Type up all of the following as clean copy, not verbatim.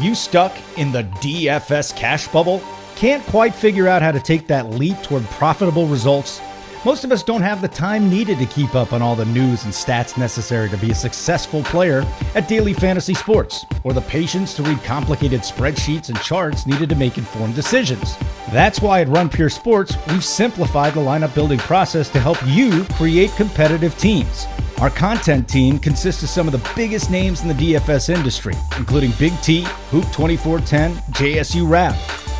you stuck in the DFS cash bubble? Can't quite figure out how to take that leap toward profitable results? Most of us don't have the time needed to keep up on all the news and stats necessary to be a successful player at daily fantasy sports, or the patience to read complicated spreadsheets and charts needed to make informed decisions. That's why at Run Pure Sports, we've simplified the lineup building process to help you create competitive teams. Our content team consists of some of the biggest names in the DFS industry, including BigT, Hoop2410, JSURab,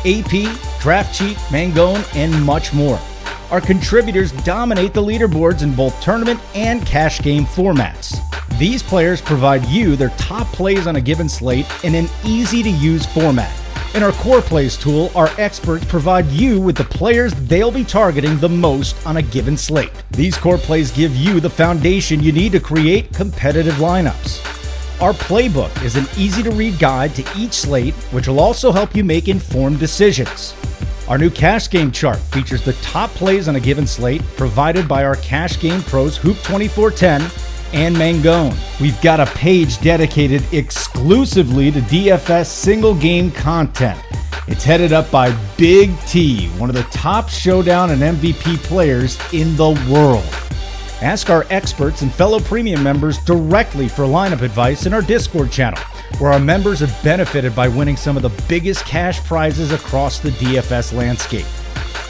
AP, Draft Cheat, Mangone, and much more. Our contributors dominate the leaderboards in both tournament and cash game formats. These players provide you their top plays on a given slate in an easy-to-use format. In our core plays tool, our experts provide you with the players they'll be targeting the most on a given slate. These core plays give you the foundation you need to create competitive lineups. Our playbook is an easy-to-read guide to each slate, which will also help you make informed decisions. Our new cash game chart features the top plays on a given slate provided by our cash game pros Hoop2410 and Mangone. We've got a page dedicated exclusively to DFS single game content. It's headed up by BigT, one of the top Showdown and MVP players in the world. Ask our experts and fellow premium members directly for lineup advice in our Discord channel, where our members have benefited by winning some of the biggest cash prizes across the DFS landscape.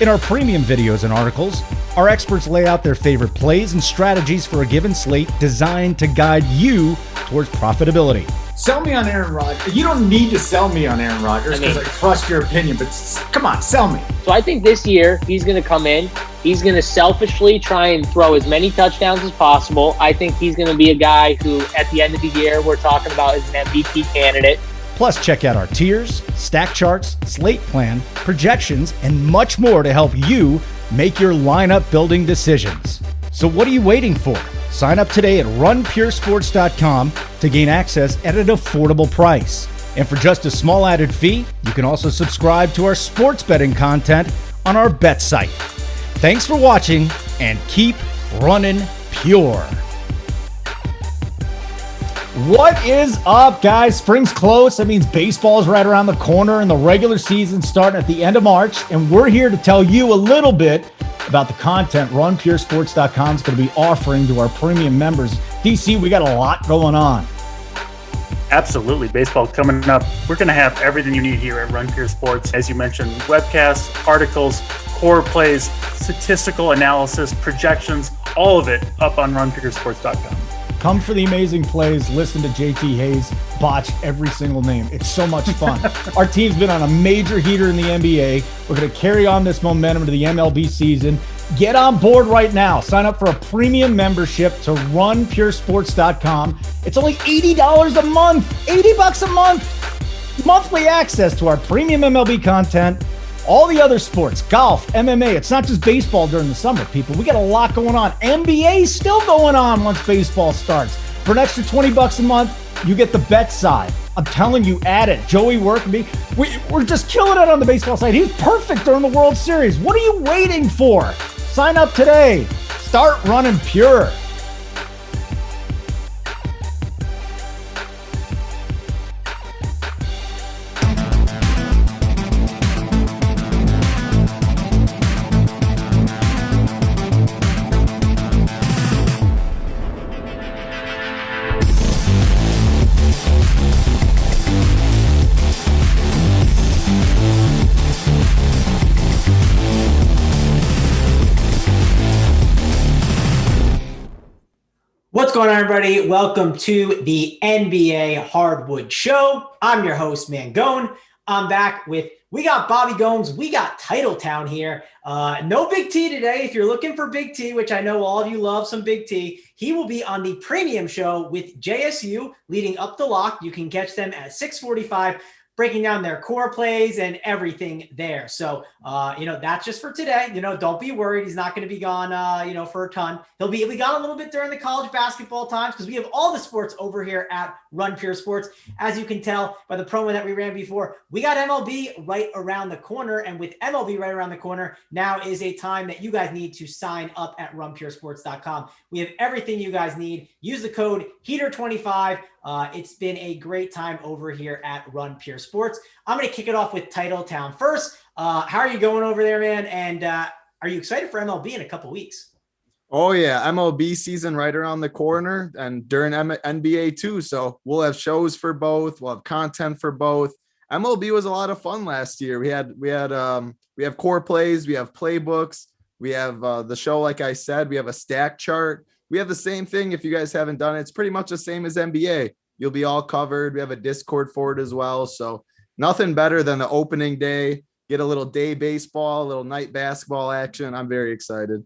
In our premium videos and articles, our experts lay out their favorite plays and strategies for a given slate designed to guide you towards profitability. Sell me on Aaron Rodgers. You don't need to sell me on Aaron Rodgers because I trust your opinion, but come on, sell me. So I think this year he's going to come in. He's going to selfishly try and throw as many touchdowns as possible. I think he's going to be a guy who, at the end of the year, we're talking about as an MVP candidate. Plus, check out our tiers, stack charts, slate plan, projections, and much more to help you make your lineup building decisions. So what are you waiting for? Sign up today at runpuresports.com to gain access at an affordable price. And for just a small added fee, you can also subscribe to our sports betting content on our bet site. Thanks for watching, and keep running pure. What is up, guys? Spring's close. That means baseball's right around the corner and the regular season starting at the end of March. And we're here to tell you a little bit about the content runpuresports.com is going to be offering to our premium members. DC, we got a lot going on. Absolutely. Baseball coming up. We're going to have everything you need here at Run Pure Sports. As you mentioned, webcasts, articles, core plays, statistical analysis, projections, all of it up on runpuresports.com. Come for the amazing plays. Listen to JT Hayes botch every single name. It's so much fun. Our team's been on a major heater in the NBA. We're going to carry on this momentum to the MLB season. Get on board right now. Sign up for a premium membership to runpuresports.com. It's only $80 a month. $80 a month. Monthly access to our premium MLB content. All the other sports, golf, MMA. It's not just baseball during the summer, people. We got a lot going on. NBA is still going on once baseball starts. For an extra $20 a month, you get the bet side. I'm telling you, add it. Joey Workby, we're just killing it on the baseball side. He's perfect during the World Series. What are you waiting for? Sign up today. Start running pure. What's going on, everybody? Welcome to the NBA Hardwood Show. I'm your host, Mangone. I'm back with, we got Bobby Gomes, we got TitleTown here. No Big T today. If you're looking for Big T, which I know all of you love some Big T, he will be on the premium show with JSU leading up the lock. You can catch them at 6:45. Breaking down their core plays and everything there. So, that's just for today. Don't be worried. He's not going to be gone, for a ton. He'll be gone a little bit during the college basketball times because we have all the sports over here at Run Pure Sports. As you can tell by the promo that we ran before, we got MLB right around the corner. And with MLB right around the corner, now is a time that you guys need to sign up at runpuresports.com. We have everything you guys need. Use the code HEATER25 It's been a great time over here at Run Pure Sports. I'm going to kick it off with Titletown first. How are you going over there, man? And are you excited for MLB in a couple weeks? Oh yeah, MLB season right around the corner, and during NBA too. So we'll have shows for both. We'll have content for both. MLB was a lot of fun last year. We have core plays, we have playbooks, we have the show. Like I said, we have a stack chart. We have the same thing. If you guys haven't done it, it's pretty much the same as NBA. You'll be all covered. We have a Discord for it as well. So nothing better than the opening day. Get a little day baseball, a little night basketball action. I'm very excited.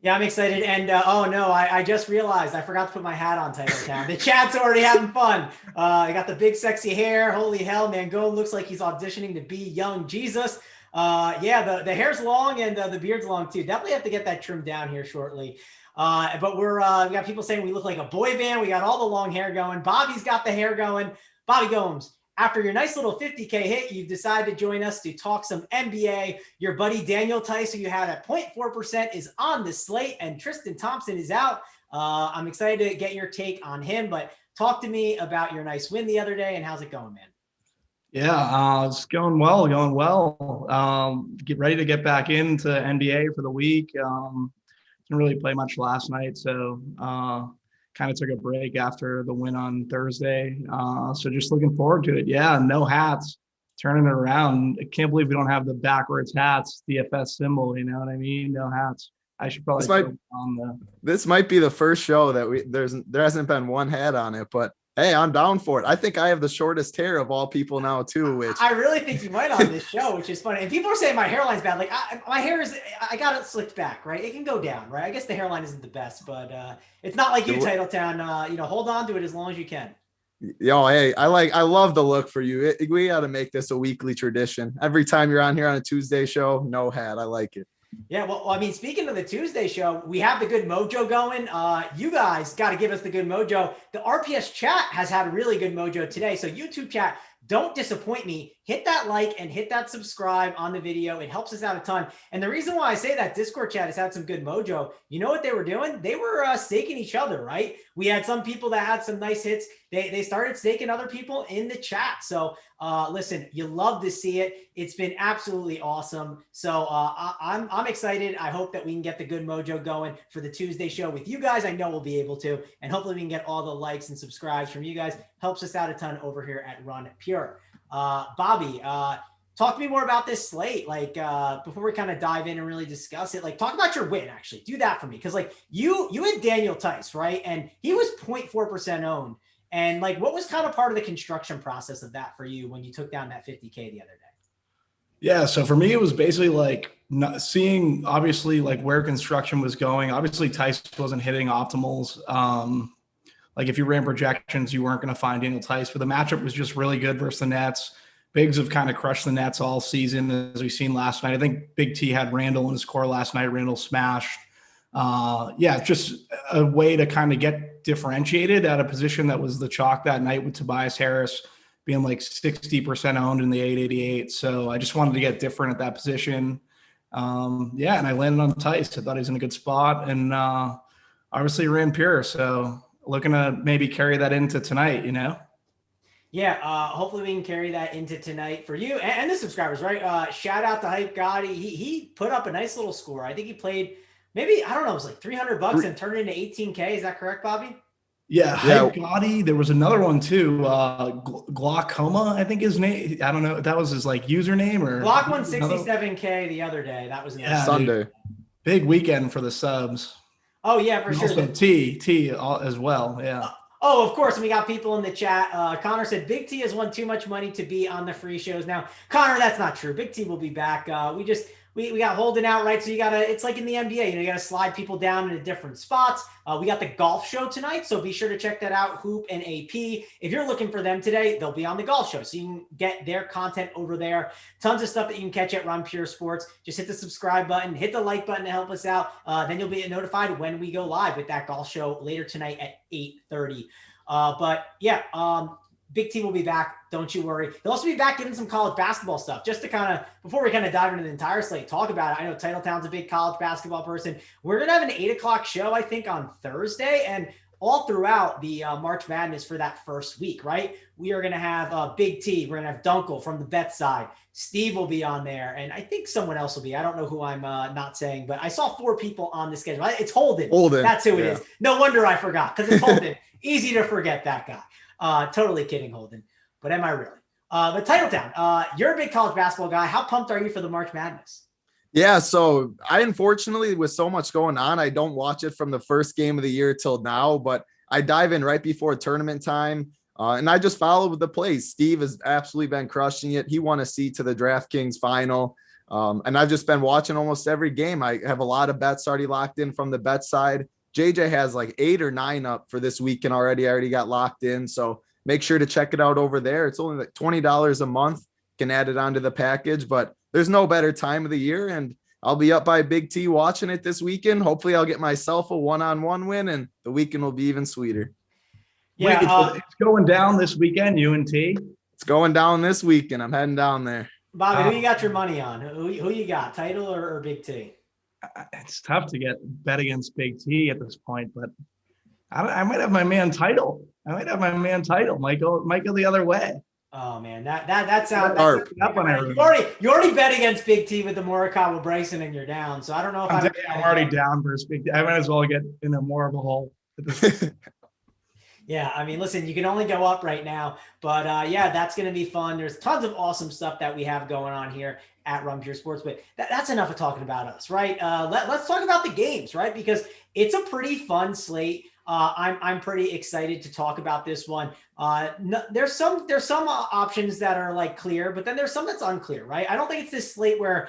Yeah, I'm excited. And oh no, I just realized I forgot to put my hat on Titletown. The chat's already having fun. I got the big sexy hair. Holy hell, Mango looks like he's auditioning to be young Jesus. Yeah, the hair's long and the beard's long too. Definitely have to get that trimmed down here shortly. But we got people saying we look like a boy band. We got all the long hair going. Bobby's got the hair going. Bobby Gomes, after your nice little 50K hit, you've decided to join us to talk some NBA. Your buddy Daniel Tice, who you had at 0.4%, is on the slate, and Tristan Thompson is out. I'm excited to get your take on him, but talk to me about your nice win the other day, and how's it going, man? Yeah, it's going well, get ready to get back into NBA for the week. Didn't really play much last night, so kind of took a break after the win on Thursday. So just looking forward to it. Yeah, no hats, turning it around. I can't believe we don't have the backwards hats, DFS symbol, you know what I mean? No hats. I should probably this might be the first show that there hasn't been one hat on it, but hey, I'm down for it. I think I have the shortest hair of all people now too, which I really think you might on this show, which is funny. And people are saying my hairline's bad. Like my hair I got it slicked back, right? It can go down, right? I guess the hairline isn't the best, but it's not like you, Titletown. Hold on to it as long as you can. Yo, hey, I love the look for you. We got to make this a weekly tradition. Every time you're on here on a Tuesday show, no hat. I like it. Yeah, well, I mean, speaking of the Tuesday show, we have the good mojo going. You guys got to give us the good mojo. The RPS chat has had really good mojo today. So YouTube chat, don't disappoint me. Hit that like and hit that subscribe on the video. It helps us out a ton. And the reason why I say that Discord chat has had some good mojo, you know what they were doing? They were staking each other, right? We had some people that had some nice hits. They started staking other people in the chat. So listen, you love to see it. It's been absolutely awesome. So I'm excited. I hope that we can get the good mojo going for the Tuesday show with you guys. I know we'll be able to, and hopefully we can get all the likes and subscribes from you guys. Helps us out a ton over here at Run Pure. Bobby, talk to me more about this slate. Like before we kind of dive in and really discuss it, like talk about your win, actually. Do that for me. Cause like you had Daniel Tice, right? And he was 0.4% owned. And like, what was kind of part of the construction process of that for you when you took down that 50K the other day? Yeah. So for me, it was basically like not seeing obviously like where construction was going. Obviously Tice wasn't hitting optimals. Like if you ran projections, you weren't going to find Daniel Tice, but the matchup was just really good versus the Nets. Bigs have kind of crushed the Nets all season, as we've seen last night. I think Big T had Randall in his core last night. Randall smashed. Yeah, just a way to kind of get differentiated at a position that was the chalk that night with Tobias Harris being like 60% owned in the 888. So I just wanted to get different at that position. Yeah, and I landed on Tice. I thought he was in a good spot, and obviously ran pure. So looking to maybe carry that into tonight, you know? Yeah, hopefully we can carry that into tonight for you and the subscribers, right? Shout out to Hype Gotti. He put up a nice little score. I think he played maybe, I don't know, it was like $300 and turned it into 18K. Is that correct, Bobby? Yeah, Hype Gotti. There was another one too. Glaucoma, I think his name. I don't know. That was his like username or Glock 167K the other day. That was Sunday. Big weekend for the subs. Oh yeah, for sure. Also T as well. Yeah. Oh, of course. We got people in the chat. Connor said Big T has won too much money to be on the free shows. Now, Connor, that's not true. Big T will be back. We got Holden out, right? So it's like in the NBA, you got to slide people down into different spots. We got the golf show tonight, so be sure to check that out. Hoop and AP. If you're looking for them today, they'll be on the golf show, so you can get their content over there. Tons of stuff that you can catch at Run Pure Sports. Just hit the subscribe button, hit the like button to help us out. Then you'll be notified when we go live with that golf show later tonight at 8:30. But yeah, Big T will be back. Don't you worry. He'll also be back giving some college basketball stuff just to kind of, before we kind of dive into the entire slate, talk about it. I know Titletown's a big college basketball person. We're going to have an 8 o'clock show, I think, on Thursday. And all throughout the March Madness for that first week, right? We are going to have Big T. We're going to have Dunkel from the bet side. Steve will be on there. And I think someone else will be. I don't know who I'm not saying, but I saw 4 people on the schedule. It's Holden. That's who it is. No wonder I forgot, because it's Holden. Easy to forget that guy. Totally kidding, Holden. But am I really? But TitleTown, you're a big college basketball guy. How pumped are you for the March Madness? Yeah, so I unfortunately, with so much going on, I don't watch it from the first game of the year till now, but I dive in right before tournament time. And I just follow the plays. Steve has absolutely been crushing it. He won a seat to the DraftKings final. And I've just been watching almost every game. I have a lot of bets already locked in from the bet side. JJ has like 8 or 9 up for this weekend already. I already got locked in. So make sure to check it out over there. It's only like $20 a month. Can add it onto the package, but there's no better time of the year. And I'll be up by Big T watching it this weekend. Hopefully I'll get myself a one-on-one win, and the weekend will be even sweeter. Yeah, it's going down this weekend, UNT. It's going down this weekend. I'm heading down there. Bobby, who you got your money on? Who you got, Title or Big T? It's tough to bet against Big T at this point, but I might have my man Title. Might go the other way. Oh man, that sounds up on everything. You already bet against Big T with the Morikawa Bryson, and you're down. So I don't know if I'm already down versus Big T. I might as well get in more of a hole. Yeah, I mean, listen, you can only go up right now, but yeah, that's going to be fun. There's tons of awesome stuff that we have going on here at Rum Pure Sports, but that's enough of talking about us, right? Let's talk about the games, right? Because it's a pretty fun slate. I'm pretty excited to talk about this one. There's some options that are like clear, but then there's some that's unclear, right? I don't think it's this slate where,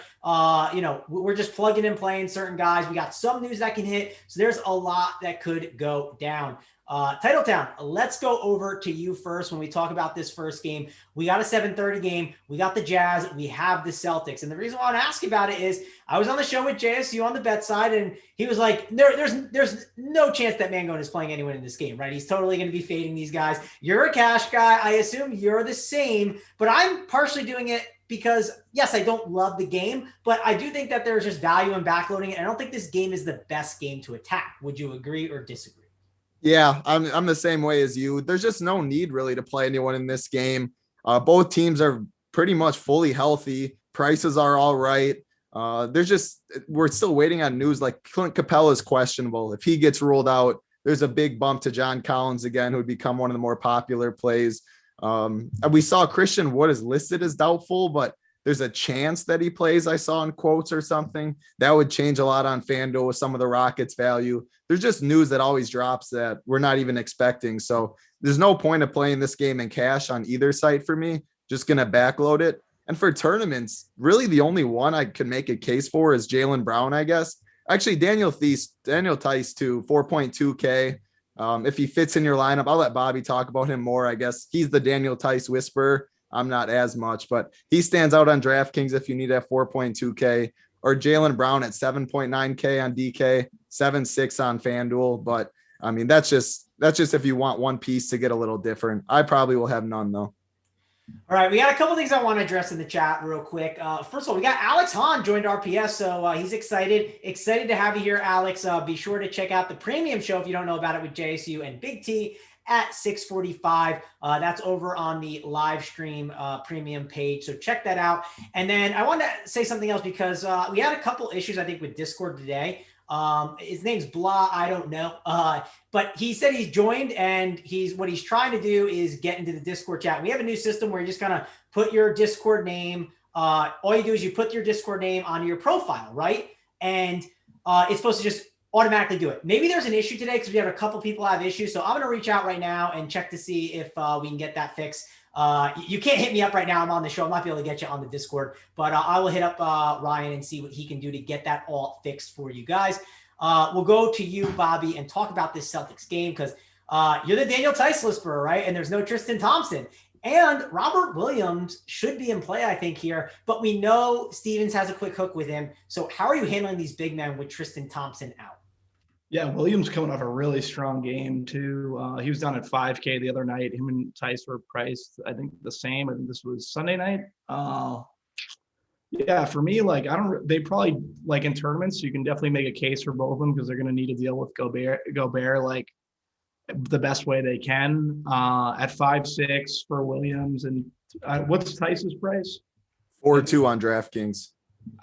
we're just plugging and playing certain guys. We got some news that can hit. So there's a lot that could go down. TitleTown, let's go over to you first. When we talk about this first game, we got a 7:30 game. We got the Jazz. We have the Celtics. And the reason why I want to ask you about it is I was on the show with JSU on the bet side, and he was like, there's no chance that Mangone is playing anyone in this game, right? He's totally going to be fading these guys. You're a cash guy. I assume you're the same, but I'm partially doing it because, yes, I don't love the game, but I do think that there's just value in backloading it. I don't think this game is the best game to attack. Would you agree or disagree? Yeah, I'm the same way as you. There's just no need really to play anyone in this game. Both teams are pretty much fully healthy. Prices are all right. We're still waiting on news like Clint Capella is questionable. If he gets ruled out, there's a big bump to John Collins again, who would become one of the more popular plays. And we saw Christian Wood is listed as doubtful, but there's a chance that he plays. I saw in quotes or something that would change a lot on FanDuel with some of the Rockets value. There's just news that always drops that we're not even expecting. So there's no point of playing this game in cash on either site for me. Just going to backload it. And for tournaments, really the only one I could make a case for is Jaylen Brown, I guess. Actually, Daniel Theis too, 4.2K. If he fits in your lineup, I'll let Bobby talk about him more. I guess he's the Daniel Theis whisperer. I'm not as much, but he stands out on DraftKings if you need a 4.2K, or Jaylen Brown at 7.9K on DK, 7.6 on FanDuel. But I mean, that's just if you want one piece to get a little different. I probably will have none though. All right, we got a couple things I want to address in the chat real quick. First of all, we got Alex Hahn joined RPS, so he's excited to have you here, Alex. Be sure to check out the premium show if you don't know about it with JSU and Big T at 6:45. That's over on the live stream premium page, so check that out. And then I want to say something else because we had a couple issues, I think, with Discord today. His name's Blah, I don't know. But he said he's joined, and what he's trying to do is get into the Discord chat. We have a new system where you just kind of put your Discord name. All you do is you put your Discord name onto your profile, right? And it's supposed to just automatically do it. Maybe there's an issue today because we have a couple people have issues. So I'm going to reach out right now and check to see if we can get that fixed. You can't hit me up right now. I'm on the show. I'm not be able to get you on the Discord, but I will hit up Ryan and see what he can do to get that all fixed for you guys. We'll go to you, Bobby, and talk about this Celtics game because you're the Daniel Theis whisperer, right? And there's no Tristan Thompson. And Robert Williams should be in play, I think, here. But we know Stevens has a quick hook with him. So how are you handling these big men with Tristan Thompson out? Yeah, Williams coming off a really strong game too. He was down at 5K the other night. Him and Theis were priced, I think, the same. I think this was Sunday night. Yeah, for me, they probably in tournaments, you can definitely make a case for both of them because they're going to need to deal with Gobert. the best way they can at 5-6 for Williams. And what's Tice's price? 4-2 on DraftKings.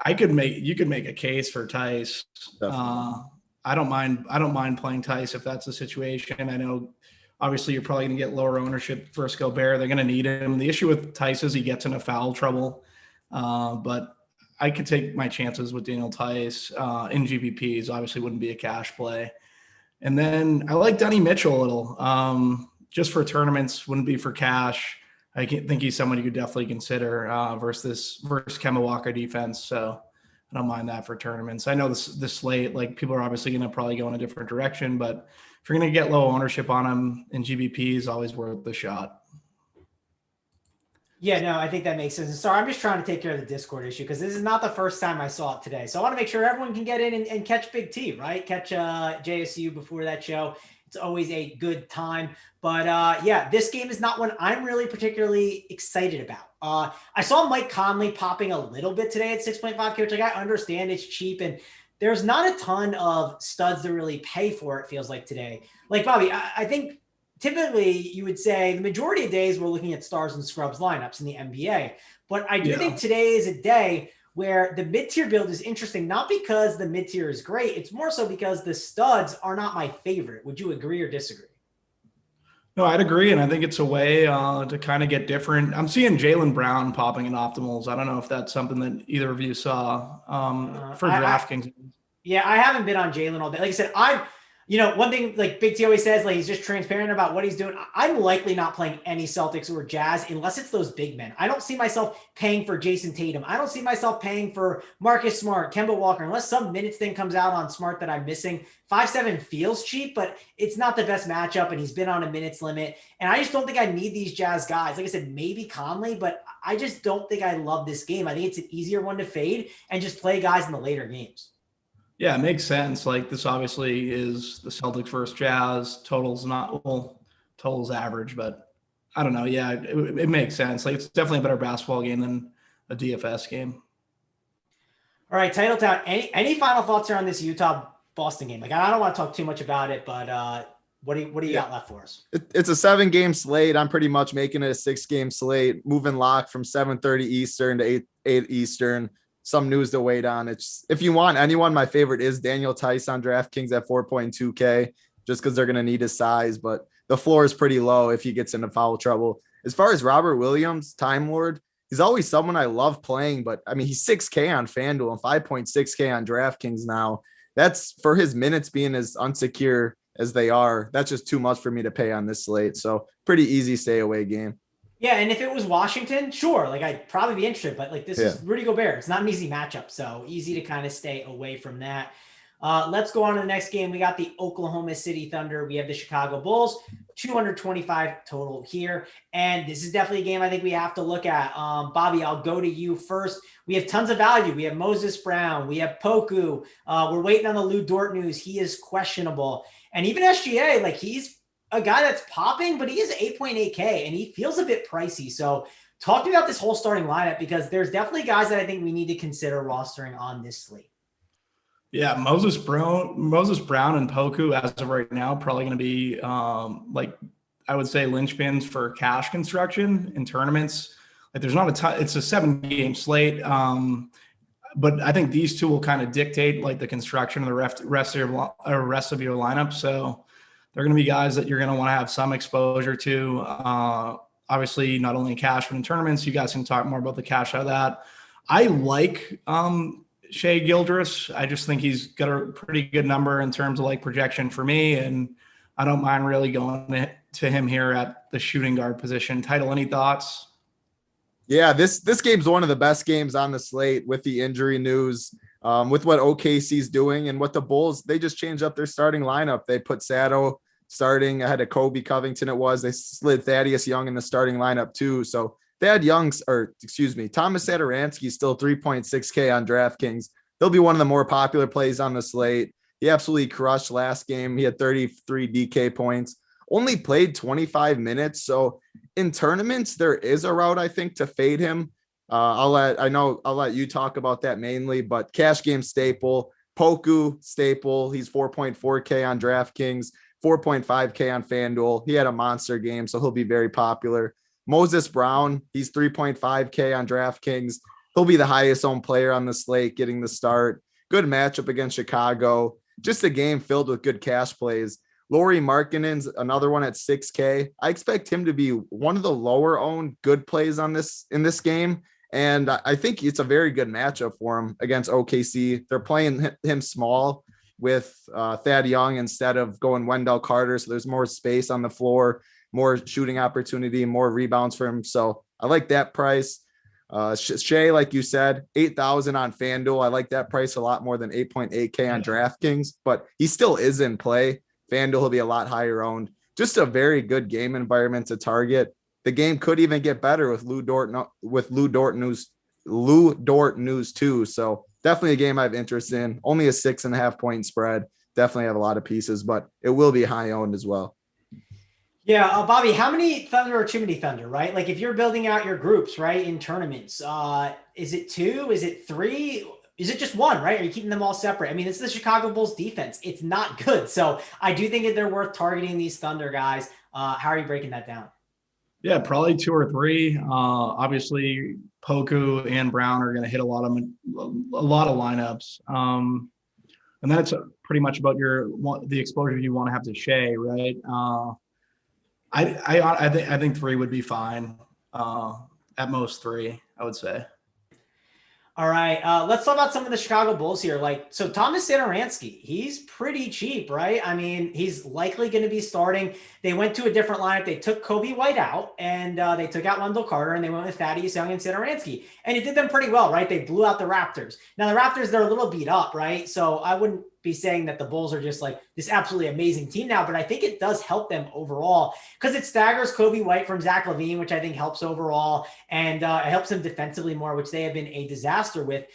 You could make a case for Tice. I don't mind playing Tice if that's the situation. I know obviously you're probably going to get lower ownership versus Gobert. They're going to need him. The issue with Tice is he gets into foul trouble. But I could take my chances with Daniel Tice in GPPs. Obviously wouldn't be a cash play. And then I like Denny Mitchell a little, just for tournaments, wouldn't be for cash. I think he's someone you could definitely consider versus Kemba Walker defense. So I don't mind that for tournaments. I know this slate, like people are obviously going to probably go in a different direction, but if you're going to get low ownership on him in GBP, is always worth the shot. Yeah, no, I think that makes sense. And sorry, I'm just trying to take care of the Discord issue because this is not the first time I saw it today. So I want to make sure everyone can get in and catch Big T, right? Catch JSU before that show. It's always a good time. But yeah, this game is not one I'm really particularly excited about. I saw Mike Conley popping a little bit today at 6.5K, which like, I understand it's cheap. And there's not a ton of studs to really pay for, it feels like today. Like, Bobby, I think typically you would say the majority of days we're looking at stars and scrubs lineups in the NBA. But I do think today is a day where the mid-tier build is interesting, not because the mid-tier is great. It's more so because the studs are not my favorite. Would you agree or disagree? No, I'd agree. And I think it's a way to kind of get different. I'm seeing Jaylen Brown popping in optimals. I don't know if that's something that either of you saw for DraftKings. Yeah, I haven't been on Jaylen all day. Like I said, one thing like Big T always says, like he's just transparent about what he's doing. I'm likely not playing any Celtics or Jazz unless it's those big men. I don't see myself paying for Jason Tatum. I don't see myself paying for Marcus Smart, Kemba Walker, unless some minutes thing comes out on Smart that I'm missing. 5-7 feels cheap, but it's not the best matchup, and he's been on a minutes limit. And I just don't think I need these Jazz guys. Like I said, maybe Conley, but I just don't think I love this game. I think it's an easier one to fade and just play guys in the later games. Yeah, it makes sense. Like this obviously is the Celtics versus Jazz. Totals average, but I don't know. Yeah, it makes sense. Like it's definitely a better basketball game than a DFS game. All right, TitleTown. Any final thoughts here on this Utah-Boston game? Like I don't want to talk too much about it, but what do you got left for us? It's a 7-game slate. I'm pretty much making it a 6-game slate, moving lock from 7:30 Eastern to 8 Eastern. Some news to wait on. It's if you want anyone, my favorite is Daniel Tice on DraftKings at 4.2K, just because they're going to need his size, but the floor is pretty low if he gets into foul trouble. As far as Robert Williams, Time Lord, he's always someone I love playing, but I mean, he's 6K on FanDuel and 5.6K on DraftKings now. That's for his minutes being as unsecure as they are. That's just too much for me to pay on this slate. So pretty easy stay away game. Yeah, and if it was Washington, sure, like I'd probably be interested, but like this is Rudy Gobert. It's not an easy matchup, so easy to kind of stay away from that. Let's go on to the next game. We got the Oklahoma City Thunder. We have the Chicago Bulls, 225 total here. And this is definitely a game I think we have to look at. Bobby, I'll go to you first. We have tons of value. We have Moses Brown. We have Poku. We're waiting on the Lou Dort news. He is questionable. And even SGA, like he's a guy that's popping, but he is 8.8K and he feels a bit pricey. So talk to me about this whole starting lineup, because there's definitely guys that I think we need to consider rostering on this slate. Yeah, Moses Brown and Poku as of right now probably going to be like I would say linchpins for cash construction in tournaments. Like there's not a ton. It's a 7-game slate, but I think these two will kind of dictate like the construction of the rest of your lineup. So they're going to be guys that you're going to want to have some exposure to. Obviously, not only in cash, but in tournaments. You guys can talk more about the cash out of that. I like Shai Gilgeous. I just think he's got a pretty good number in terms of like projection for me, and I don't mind really going to him here at the shooting guard position. Title, any thoughts? Yeah, this game's one of the best games on the slate with the injury news, with what OKC's doing and what the Bulls, they just changed up their starting lineup. They put Sato starting ahead of Kobe Covington. They slid Thaddeus Young in the starting lineup too. So Thomas Santoransky still 3.6K on DraftKings. He'll be one of the more popular plays on the slate. He absolutely crushed last game. He had 33 DK points, only played 25 minutes. So in tournaments, there is a route, I think, to fade him. I'll let you talk about that mainly, but cash game staple, Poku staple. He's 4.4K on DraftKings. 4.5K on FanDuel. He had a monster game, so he'll be very popular. Moses Brown, he's 3.5K on DraftKings. He'll be the highest owned player on the slate, getting the start. Good matchup against Chicago. Just a game filled with good cash plays. Lauri Markkanen's another one at 6K. I expect him to be one of the lower owned good plays in this game. And I think it's a very good matchup for him against OKC. They're playing him small with Thad Young instead of going Wendell Carter. So there's more space on the floor, more shooting opportunity, more rebounds for him. So I like that price. Shea, like you said, 8,000 on FanDuel. I like that price a lot more than 8.8K on DraftKings, but he still is in play. FanDuel will be a lot higher owned. Just a very good game environment to target. The game could even get better with Lou Dort news too. So definitely a game I have interest in. Only a 6.5 point spread. Definitely have a lot of pieces, but it will be high owned as well. Yeah, Bobby, how many Thunder or too many Thunder, right? Like if you're building out your groups, right, in tournaments, is it 2? Is it 3? Is it just 1, right? Are you keeping them all separate? I mean, it's the Chicago Bulls defense. It's not good. So I do think that they're worth targeting these Thunder guys. How are you breaking that down? Yeah, probably 2 or 3. Obviously, Poku and Brown are going to hit a lot of lineups. And that's pretty much about the exposure you want to have to Shea, right? I think 3 would be fine. At most 3, I would say. All right, let's talk about some of the Chicago Bulls here. So Thomas Santoransky, he's pretty cheap, right? I mean, he's likely going to be starting. They went to a different lineup. They took Kobe White out, and they took out Wendell Carter, and they went with Thaddeus Young and Santoransky. And it did them pretty well, right? They blew out the Raptors. Now, the Raptors, they're a little beat up, right? So I wouldn't be saying that the Bulls are just like this absolutely amazing team now, but I think it does help them overall because it staggers Kobe White from Zach LaVine, which I think helps overall, and it helps them defensively more, which they have been a disaster with.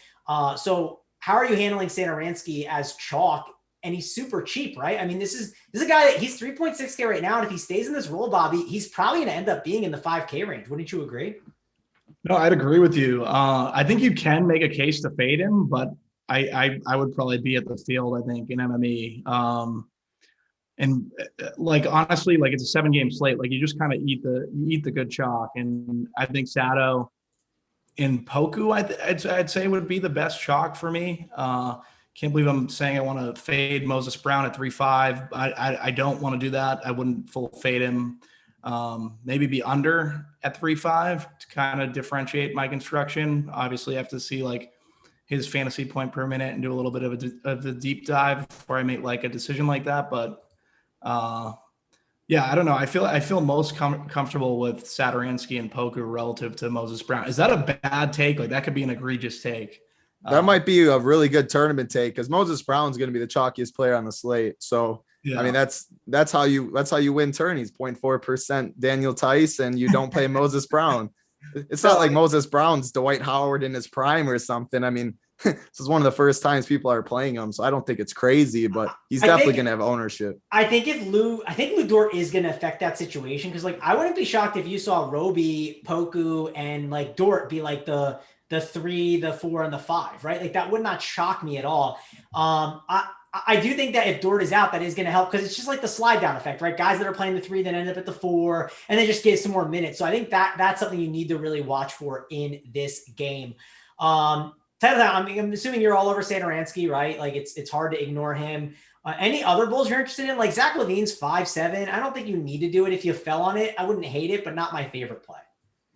So how are you handling Santoransky as chalk? And he's super cheap, right? I mean, this is a guy that he's 3.6K right now. And if he stays in this role, Bobby, he's probably going to end up being in the 5K range. Wouldn't you agree? No, I'd agree with you. I think you can make a case to fade him, but I would probably be at the field, I think, in MME. And like, honestly, like it's a 7-game slate. Like you just kind of eat the good chalk. And I think Sato and Poku, I'd say would be the best chalk for me. Can't believe I'm saying I want to fade Moses Brown at 3.5. I don't want to do that. I wouldn't full fade him. Maybe be under at 3.5 to kind of differentiate my construction. Obviously, I have to see like his fantasy point per minute and do a little bit of the deep dive before I make like a decision like that. But yeah, I don't know. I feel most comfortable with Santoransky and Poku relative to Moses Brown. Is that a bad take? Like that could be an egregious take. That might be a really good tournament take because Moses Brown's going to be the chalkiest player on the slate. So yeah. I mean, that's how you win tourneys. 0.4% Daniel Tice, and you don't play Moses Brown. It's not like Moses Brown's Dwight Howard in his prime or something. I mean, this is one of the first times people are playing him, so I don't think it's crazy, but he's definitely going to have ownership. I think Lou Dort is going to affect that situation because, like, I wouldn't be shocked if you saw Roby, Poku, and like Dort be like the 3, the 4, and the 5, right? Like that would not shock me at all. I do think that if Dort is out, that is going to help because it's just like the slide down effect, right? Guys that are playing the 3 then end up at the 4 and they just get some more minutes. So I think that's something you need to really watch for in this game. I'm assuming you're all over Santoransky, right? Like it's hard to ignore him. Any other Bulls you're interested in? Like Zach LaVine's 5.7. I don't think you need to do it. If you fell on it, I wouldn't hate it, but not my favorite play.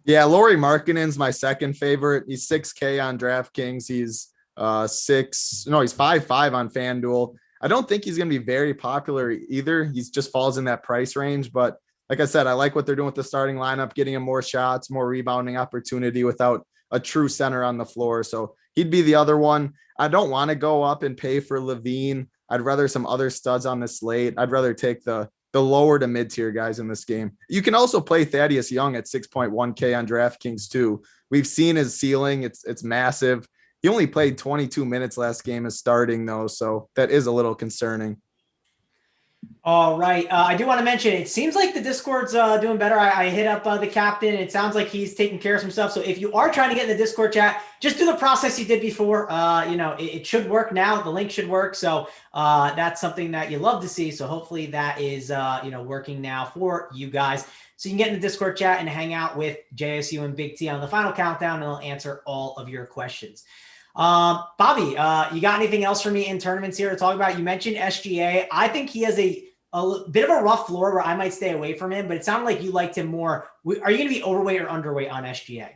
Yeah, Lauri Markkanen's my second favorite. He's 6K on DraftKings. He's 5.5 on FanDuel. I don't think he's going to be very popular either. He just falls in that price range. But like I said, I like what they're doing with the starting lineup, getting him more shots, more rebounding opportunity without a true center on the floor. So he'd be the other one. I don't want to go up and pay for LaVine. I'd rather some other studs on the slate. I'd rather take the lower to mid-tier guys in this game. You can also play Thaddeus Young at 6.1K on DraftKings too. We've seen his ceiling. It's massive. He only played 22 minutes last game as starting though. So that is a little concerning. All right. I do want to mention, it seems like the Discord's doing better. I hit up the captain. It sounds like he's taking care of some stuff. So if you are trying to get in the Discord chat, just do the process you did before. It should work now. The link should work. So that's something that you love to see. So hopefully that is, working now for you guys. So you can get in the Discord chat and hang out with JSU and Big T on the final countdown, and they'll answer all of your questions. Bobby, you got anything else for me in tournaments here to talk about? You mentioned SGA. I think he has a bit of a rough floor where I might stay away from him, but it sounded like you liked him more. Are you going to be overweight or underweight on SGA?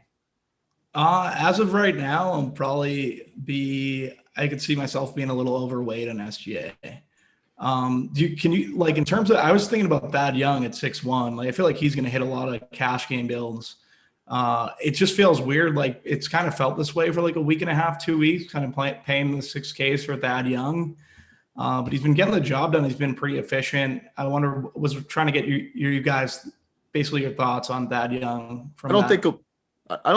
As of right now, I could see myself being a little overweight on SGA. Can you like, in terms of, I was thinking about Thad Young at 6'1", like I feel like he's going to hit a lot of cash game builds. It just feels weird. Like it's kind of felt this way for like a week and a half, 2 weeks, kind of paying the 6Ks for Thad Young. But he's been getting the job done. He's been pretty efficient. I was trying to get you guys basically your thoughts on Thad Young. I don't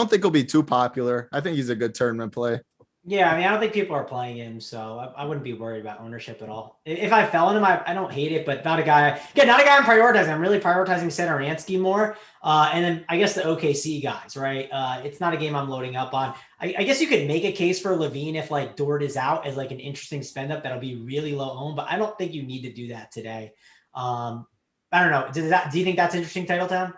think he'll be too popular. I think he's a good tournament play. Yeah, I mean, I don't think people are playing him, so I wouldn't be worried about ownership at all. If I fell in him, I don't hate it, but not a guy I'm prioritizing. I'm really prioritizing Santoransky more. And then I guess the OKC guys, right? It's not a game I'm loading up on. I guess you could make a case for Levine if like Dort is out as like an interesting spend up that'll be really low owned, but I don't think you need to do that today. I don't know. Do you think that's interesting, TitleTown?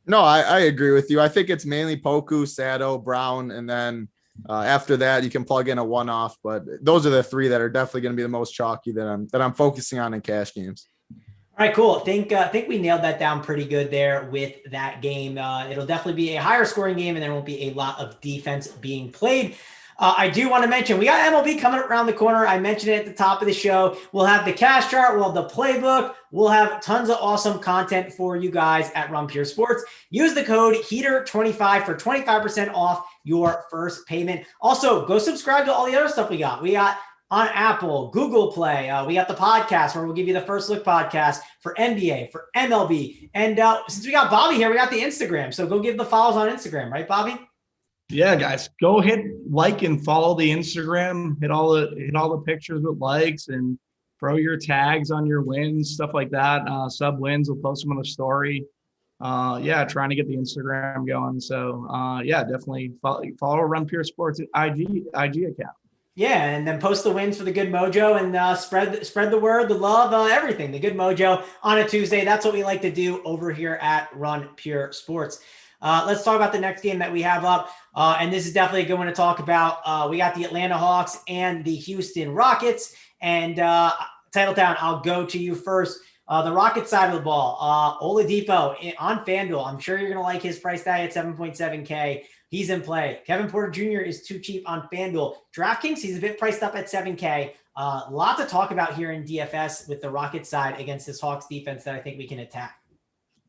No, I agree with you. I think it's mainly Poku, Sato, Brown, and then after that, you can plug in a one-off, but those are the three that are definitely going to be the most chalky that I'm focusing on in cash games. All right, cool. I think we nailed that down pretty good there with that game. It'll definitely be a higher scoring game, and there won't be a lot of defense being played. I do want to mention we got MLB coming around the corner. I mentioned it at the top of the show. We'll have the cash chart. We'll have the playbook. We'll have tons of awesome content for you guys at Run Pure Sports. Use the code HEATER25 for 25% off your first payment. Also, go subscribe to all the other stuff we got. We got on Apple, Google Play. We got the podcast where we'll give you the first look podcast for NBA, for MLB. And since we got Bobby here, we got the Instagram. So go give the follows on Instagram, right, Bobby? Yeah, guys, go hit like and follow the Instagram. Hit all the pictures with likes and throw your tags on your wins, stuff like that. Sub wins, we'll post them on the story. Trying to get the Instagram going. So definitely follow Run Pure Sports IG account. Yeah, and then post the wins for the good mojo and spread the word, the love, everything. The good mojo on a Tuesday. That's what we like to do over here at Run Pure Sports. Let's talk about the next game that we have up. And this is definitely a good one to talk about. We got the Atlanta Hawks and the Houston Rockets. And TitleTown, I'll go to you first. The Rockets side of the ball, Oladipo on FanDuel. I'm sure you're going to like his price tag at 7.7K. He's in play. Kevin Porter Jr. is too cheap on FanDuel. DraftKings, he's a bit priced up at 7K. Lot to talk about here in DFS with the Rockets side against this Hawks defense that I think we can attack.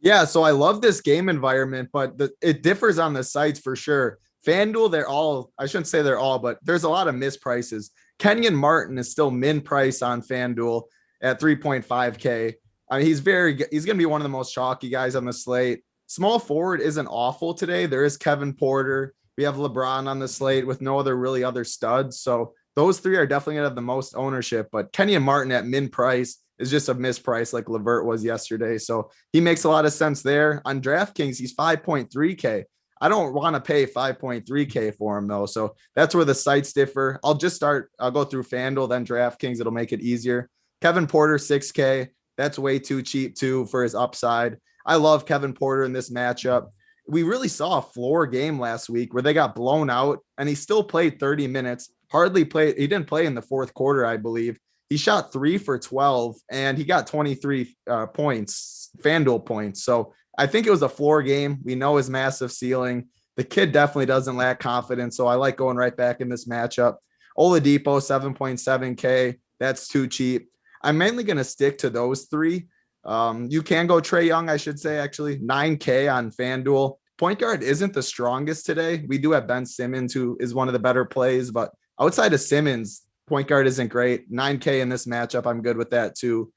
Yeah, so I love this game environment, but it differs on the sites for sure. FanDuel, I shouldn't say they're all, but there's a lot of misprices. Kenyon Martin is still min price on FanDuel at 3.5K. I mean, he's going to be one of the most chalky guys on the slate. Small forward isn't awful today. There is Kevin Porter. We have LeBron on the slate with no other studs. So those three are definitely going to have the most ownership, but Kenyon Martin at min price is just a misprice like Levert was yesterday. So he makes a lot of sense there. On DraftKings, he's 5.3K. I don't want to pay 5.3K for him though. So that's where the sites differ. I'll go through FanDuel, then DraftKings. It'll make it easier. Kevin Porter, 6K. That's way too cheap too for his upside. I love Kevin Porter in this matchup. We really saw a floor game last week where they got blown out and he still played 30 minutes. He didn't play in the fourth quarter, I believe. He shot 3 for 12 and he got 23 points, FanDuel points. So I think it was a floor game. We know his massive ceiling. The kid definitely doesn't lack confidence. So I like going right back in this matchup. Oladipo, 7.7K. That's too cheap. I'm mainly going to stick to those three. You can go Trae Young, I should say, actually. 9K on FanDuel. Point guard isn't the strongest today. We do have Ben Simmons, who is one of the better plays. But outside of Simmons, point guard isn't great. 9K in this matchup. I'm good with that too.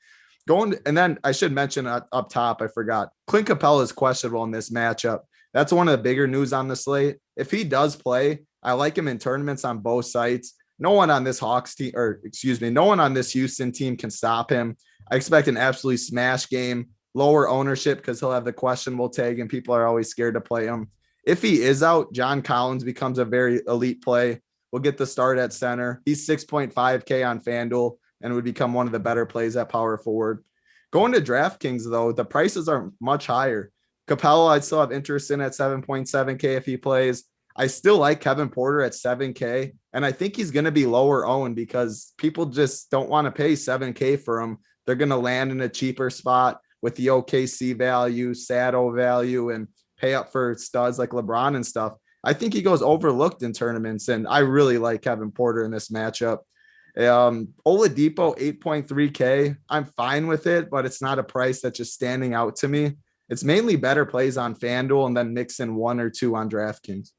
And then I should mention up top, I forgot. Clint Capella is questionable in this matchup. That's one of the bigger news on the slate. If he does play, I like him in tournaments on both sites. no one on this no one on this Houston team can stop him. I expect an absolutely smash game, lower ownership because he'll have the questionable tag and people are always scared to play him. If he is out, John Collins becomes a very elite play. We'll get the start at center. He's 6.5K on FanDuel and would become one of the better plays at power forward. Going to DraftKings, though, the prices are much higher. Capella, I'd still have interest in at 7.7K if he plays. I still like Kevin Porter at 7K, and I think he's going to be lower owned because people just don't want to pay 7K for him. They're going to land in a cheaper spot with the OKC value, Sato value, and pay up for studs like LeBron and stuff. I think he goes overlooked in tournaments, and I really like Kevin Porter in this matchup. Oladipo, 8.3K. I'm fine with it, but it's not a price that's just standing out to me. It's mainly better plays on FanDuel and then mix in one or two on DraftKings.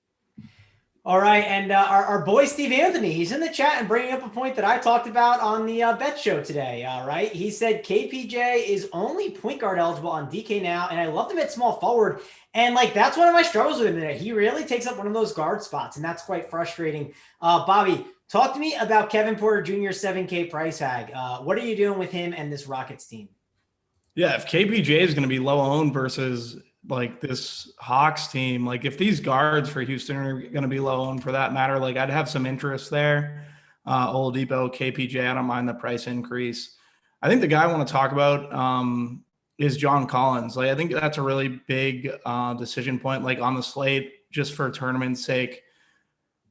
All right, and our boy Steve Anthony, he's in the chat and bringing up a point that I talked about on the bet show today, right? He said KPJ is only point guard eligible on DK now, and I love him at small forward. And, like, that's one of my struggles with him today. He really takes up one of those guard spots, and that's quite frustrating. Bobby, talk to me about Kevin Porter Jr.'s 7K price tag. What are you doing with him and this Rockets team? Yeah, if KPJ is going to be low owned versus like this Hawks team, like if these guards for Houston are going to be low owned for that matter, like I'd have some interest there. Oladipo, KPJ, I don't mind the price increase. I think the guy I want to talk about is John Collins. Like I think that's a really big decision point, like on the slate, just for tournament's sake.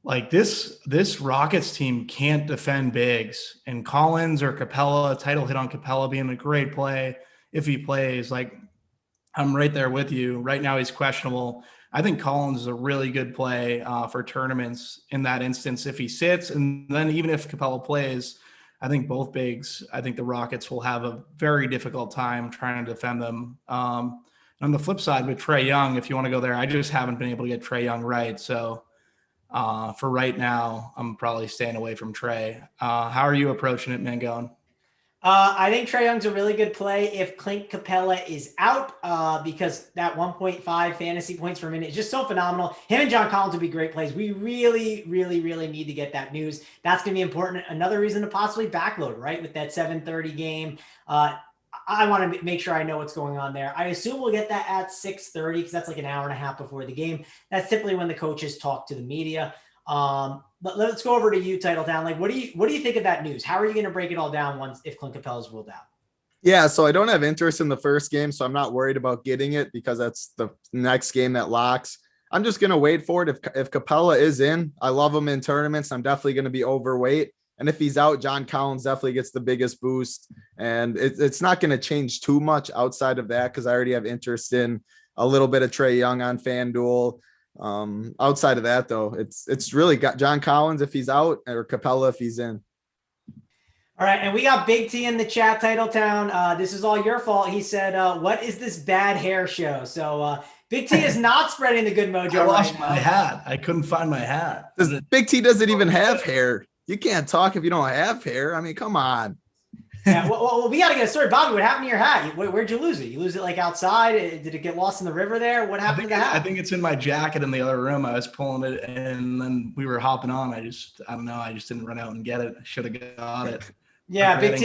Like this Rockets team can't defend bigs, and Collins or Capella, title hit on Capella being a great play if he plays. Like I'm right there with you. Right now he's questionable. I think Collins is a really good play for tournaments in that instance if he sits, and then even if Capella plays, I think both bigs, I think the Rockets will have a very difficult time trying to defend them. On the flip side with Trae Young, if you want to go there, I just haven't been able to get Trae Young right. So for right now, I'm probably staying away from Trae. How are you approaching it, Mangone? I think Trae Young's a really good play if Clint Capella is out because that 1.5 fantasy points per minute is just so phenomenal. Him and John Collins would be great plays. We really, really, really need to get that news. That's going to be important. Another reason to possibly backload, right, with that 7:30 game. I want to make sure I know what's going on there. I assume we'll get that at 6:30 because that's like an hour and a half before the game. That's typically when the coaches talk to the media. But let's go over to you, TitleTown. Like, what do you think of that news? How are you going to break it all down if Clint Capella is ruled out? Yeah, so I don't have interest in the first game, so I'm not worried about getting it because that's the next game that locks. I'm just going to wait for it. If Capella is in, I love him in tournaments. I'm definitely going to be overweight. And if he's out, John Collins definitely gets the biggest boost. And it's not going to change too much outside of that because I already have interest in a little bit of Trae Young on FanDuel. Outside of that, though, it's really got John Collins if he's out or Capella if he's in. All right, and we got Big T in the chat, TitleTown. This is all your fault. He said, what is this bad hair show? So Big T is not spreading the good mojo. I lost my hat. I couldn't find my hat. Big T doesn't even have hair. You can't talk if you don't have hair. I mean, come on. Yeah, well, we got to get a story. Bobby, what happened to your hat? Where'd you lose it? You lose it like outside? Did it get lost in the river there? What happened to the hat? I think it's in my jacket in the other room. I was pulling it and then we were hopping on. I don't know. I just didn't run out and get it. I should have got it. Yeah, Big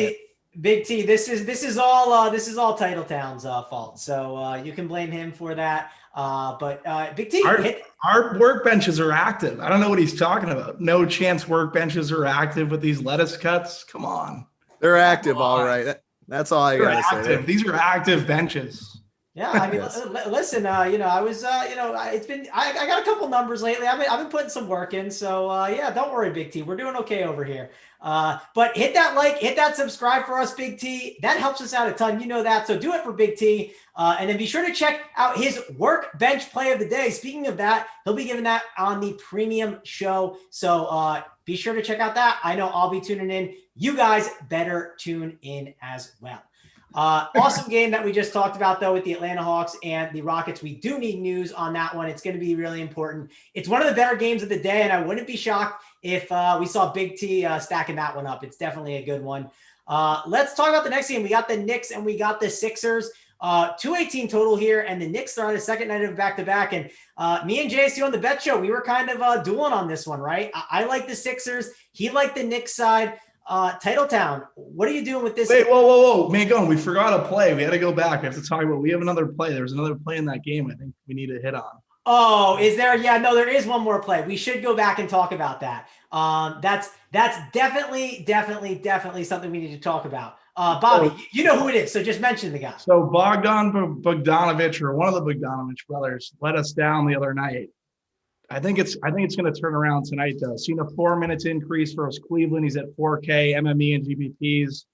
T. This is all TitleTown's fault. So you can blame him for that. But Big T, our workbenches are active. I don't know what he's talking about. No chance workbenches are active with these lettuce cuts. Come on. They're active, all right. That's all I got to say. These are active benches. Yeah, I mean, listen, I was, it's been, I got a couple numbers lately. I've been putting some work in. So, yeah, don't worry, Big T. We're doing okay over here. But hit that like, hit that subscribe for us, Big T. That helps us out a ton. You know that. So do it for Big T. And then be sure to check out his workbench play of the day. Speaking of that, he'll be giving that on the premium show. So be sure to check out that. I know I'll be tuning in. You guys better tune in as well. Awesome game that we just talked about, though, with the Atlanta Hawks and the Rockets. We do need news on that one. It's going to be really important. It's one of the better games of the day, and I wouldn't be shocked if we saw Big T stacking that one up. It's definitely a good one. Let's talk about the next game. We got the Knicks and we got the Sixers. 218 total here, and the Knicks are on the second night of back-to-back. And me and JSU on the bet show, we were kind of dueling on this one, right? I like the Sixers. He liked the Knicks side. TitleTown, what are you doing with this? Wait, whoa. Mango, we forgot a play. We had to go back. We have to talk about, we have another play. There's another play in that game I think we need to hit on. Oh, is there? Yeah, no, there is one more play. We should go back and talk about that. That's definitely something we need to talk about. Bobby, you know who it is, so just mention the guy. So Bogdan Bogdanovic, or one of the Bogdanovic brothers, let us down the other night. I think it's going to turn around tonight, though. Seen a 4 minutes increase for us Cleveland. He's at 4K, MME and GPPs.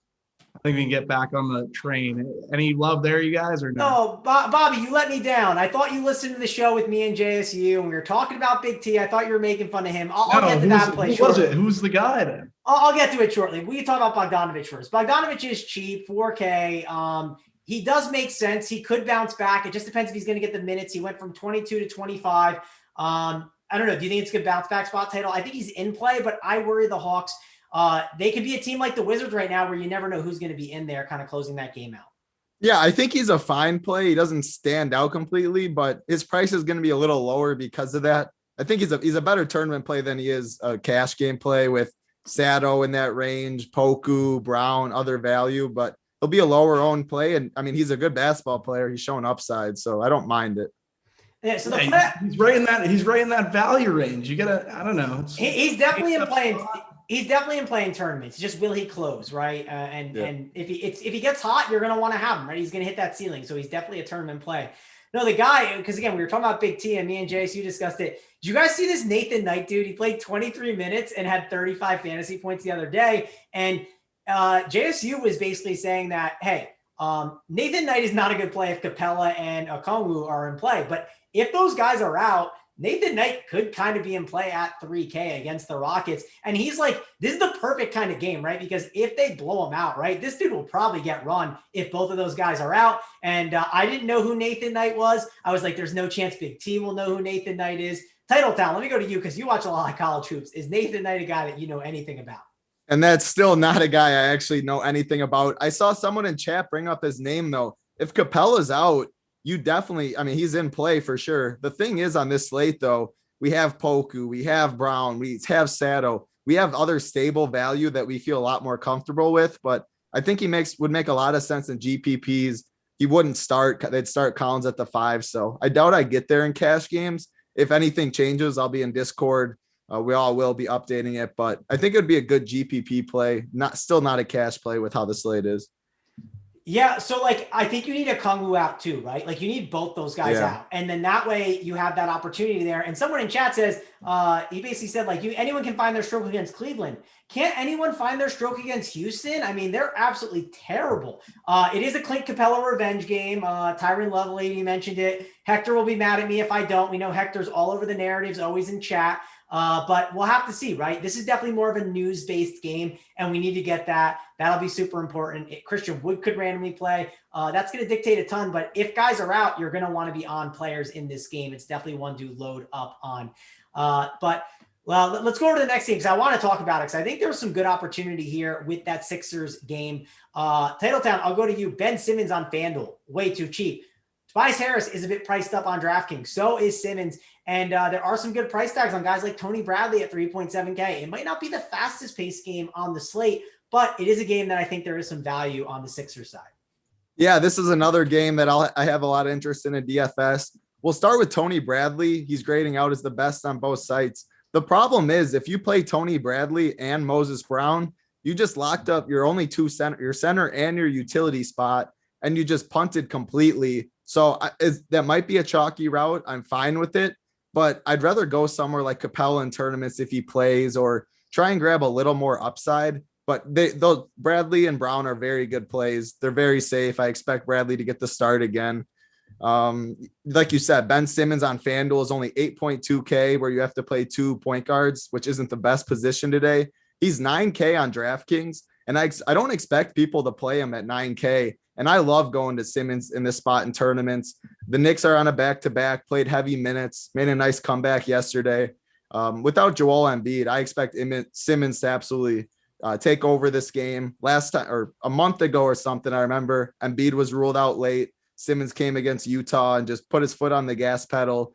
I think we can get back on the train. Any love there, you guys, or no? No, Bobby, you let me down. I thought you listened to the show with me and JSU, and we were talking about BigT. I thought you were making fun of him. I'll get to that play shortly. Who was it? Who's the guy then? I'll get to it shortly. We can talk about Bogdanovic first. Bogdanovic is cheap, 4K. He does make sense. He could bounce back. It just depends if he's going to get the minutes. He went from 22 to 25. I don't know. Do you think it's a good bounce back spot title? I think he's in play, but I worry the Hawks. They could be a team like the Wizards right now where you never know who's going to be in there kind of closing that game out. Yeah, I think he's a fine play. He doesn't stand out completely, but his price is going to be a little lower because of that. I think he's a better tournament play than he is a cash game play with Sato in that range, Poku, Brown, other value, but he'll be a lower owned play. And I mean, he's a good basketball player. He's showing upside, so I don't mind it. Yeah, so he's right in that value range. You gotta, I don't know. He's definitely in playing. He's definitely in playing tournaments. Just will he close, right? And if he gets hot, you're gonna want to have him, right? He's gonna hit that ceiling, so he's definitely a tournament play. No, the guy, because again, we were talking about BigT, and me and JSU discussed it. Did you guys see this Nathan Knight dude? He played 23 minutes and had 35 fantasy points the other day, and JSU was basically saying that, hey, Nathan Knight is not a good play if Capella and Okongwu are in play, but if those guys are out, Nathan Knight could kind of be in play at 3K against the Rockets. And he's like, this is the perfect kind of game, right? Because if they blow him out, right, this dude will probably get run if both of those guys are out. And I didn't know who Nathan Knight was. I was like, there's no chance BigT will know who Nathan Knight is. TitleTown, let me go to you because you watch a lot of college hoops. Is Nathan Knight a guy that you know anything about? And that's still not a guy I actually know anything about. I saw someone in chat bring up his name, though. If Capella's out, you definitely, I mean, he's in play for sure. The thing is on this slate, though, we have Poku, we have Brown, we have Sato, we have other stable value that we feel a lot more comfortable with. But I think he would make a lot of sense in GPPs. He wouldn't start. They'd start Collins at the 5. So I doubt I get there in cash games. If anything changes, I'll be in Discord. We all will be updating it, but I think it would be a good GPP play. Still not a cash play with how the slate is. Yeah, so like I think you need a Okongwu out too, right? Like you need both those guys out, and then that way you have that opportunity there. And someone in chat says he basically said like anyone can find their stroke against Cleveland. Can't anyone find their stroke against Houston? I mean, they're absolutely terrible. It is a Clint Capella revenge game. Tyron Lovelady mentioned it. Hector will be mad at me if I don't. We know Hector's all over the narratives, always in chat. But we'll have to see, right? This is definitely more of a news-based game, and we need to get that. That'll be super important. Christian Wood could randomly play. That's going to dictate a ton, but if guys are out, you're going to want to be on players in this game. It's definitely one to load up on. Well, let's go over to the next game because I want to talk about it because I think there's some good opportunity here with that Sixers game. TitleTown, I'll go to you. Ben Simmons on FanDuel, way too cheap. Tobias Harris is a bit priced up on DraftKings. So is Simmons. And there are some good price tags on guys like Tony Bradley at 3.7K. It might not be the fastest paced game on the slate, but it is a game that I think there is some value on the Sixers side. Yeah, this is another game that I have a lot of interest in DFS. We'll start with Tony Bradley. He's grading out as the best on both sites. The problem is if you play Tony Bradley and Moses Brown, you just locked up your only two center, your center and your utility spot, and you just punted completely. So that might be a chalky route. I'm fine with it, but I'd rather go somewhere like Capella in tournaments if he plays, or try and grab a little more upside. But those Bradley and Brown are very good plays. They're very safe. I expect Bradley to get the start again. Like you said, Ben Simmons on FanDuel is only 8.2K, where you have to play 2 point guards, which isn't the best position today. He's 9K on DraftKings, and I don't expect people to play him at 9K. And I love going to Simmons in this spot in tournaments. The Knicks are on a back-to-back, played heavy minutes, made a nice comeback yesterday. Without Joel Embiid, I expect Simmons to absolutely take over this game. Last time, or a month ago or something, I remember Embiid was ruled out late. Simmons came against Utah and just put his foot on the gas pedal,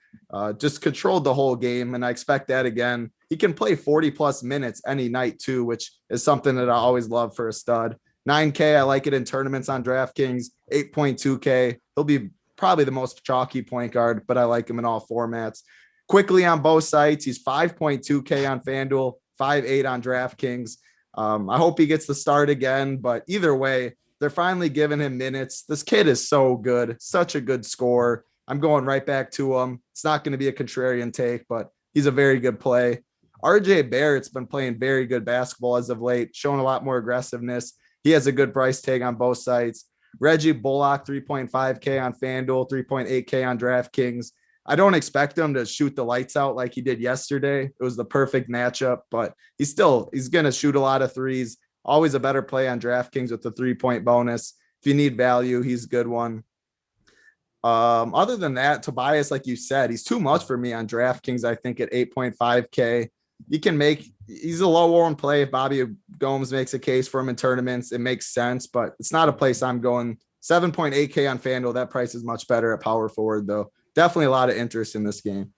just controlled the whole game. And I expect that again. He can play 40 plus minutes any night too, which is something that I always love for a stud. 9K, I like it in tournaments on DraftKings. 8.2K, he'll be probably the most chalky point guard, but I like him in all formats. Quickly on both sites, he's 5.2K on FanDuel, 5.8 on DraftKings. I hope he gets the start again, but either way, they're finally giving him minutes. This kid is so good, such a good scorer. I'm going right back to him. It's not going to be a contrarian take, but he's a very good play. RJ Barrett's been playing very good basketball as of late, showing a lot more aggressiveness. He has a good price tag on both sides. Reggie Bullock, 3.5K on FanDuel, 3.8K on DraftKings. I don't expect him to shoot the lights out like he did yesterday. It was the perfect matchup, but he's going to shoot a lot of threes. Always a better play on DraftKings with the 3-point bonus. If you need value, he's a good one. Other than that, Tobias, like you said, he's too much for me on DraftKings, I think, at 8.5K. He's a low-owned play. If Bobby Gomes makes a case for him in tournaments, it makes sense, but it's not a place I'm going. 7.8K on FanDuel. That price is much better at power forward, though. Definitely a lot of interest in this game.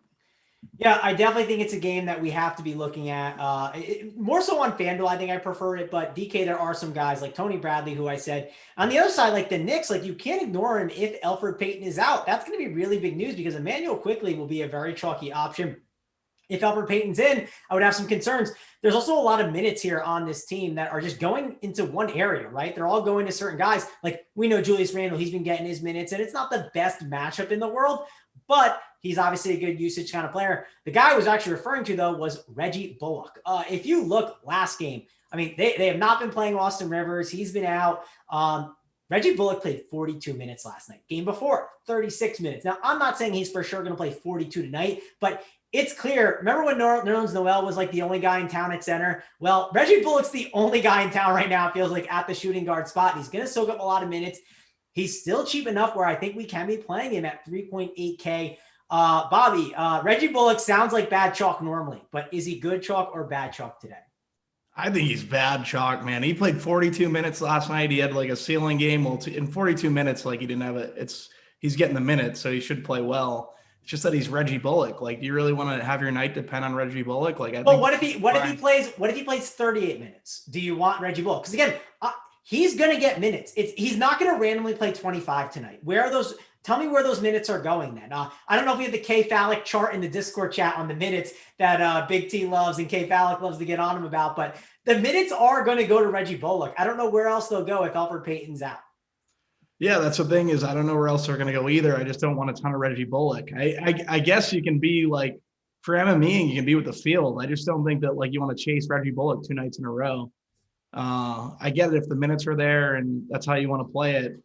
Yeah, I definitely think it's a game that we have to be looking at. More so on FanDuel, I think I prefer it. But DK, there are some guys like Tony Bradley, who I said on the other side, like the Knicks, like you can't ignore him if Elfrid Payton is out. That's going to be really big news because Emmanuel Quickley will be a very chalky option. If Elfrid Payton's in, I would have some concerns. There's also a lot of minutes here on this team that are just going into one area, right? They're all going to certain guys. Like we know Julius Randle, he's been getting his minutes, and it's not the best matchup in the world, but he's obviously a good usage kind of player. The guy I was actually referring to, though, was Reggie Bullock. If you look last game, I mean, they have not been playing Austin Rivers. He's been out. Reggie Bullock played 42 minutes last night. Game before, 36 minutes. Now, I'm not saying he's for sure going to play 42 tonight, but it's clear. Remember when Nerlens Noel was like the only guy in town at center? Well, Reggie Bullock's the only guy in town right now, it feels like, at the shooting guard spot. He's going to soak up a lot of minutes. He's still cheap enough where I think we can be playing him at 3.8K. Bobby, Reggie Bullock sounds like bad chalk normally, but is he good chalk or bad chalk today? I think he's bad chalk, man. He played 42 minutes last night. He had like a ceiling game. Well, in 42 minutes, like he didn't have he's getting the minutes, so he should play well. It's just that he's Reggie Bullock. Like, do you really want to have your night depend on Reggie Bullock? Like, what if he plays 38 minutes? Do you want Reggie Bullock? Because again, he's going to get minutes. He's not going to randomly play 25 tonight. Where are those? Tell me where those minutes are going then. I don't know if we have the K-Phallic chart in the Discord chat on the minutes that Big T loves and K-Phallic loves to get on him about, but the minutes are going to go to Reggie Bullock. I don't know where else they'll go if Elfrid Payton's out. Yeah, that's the thing is I don't know where else they're going to go either. I just don't want a ton of Reggie Bullock. I guess you can be like, for MME, you can be with the field. I just don't think that like you want to chase Reggie Bullock 2 nights in a row. I get it if the minutes are there and that's how you want to play it.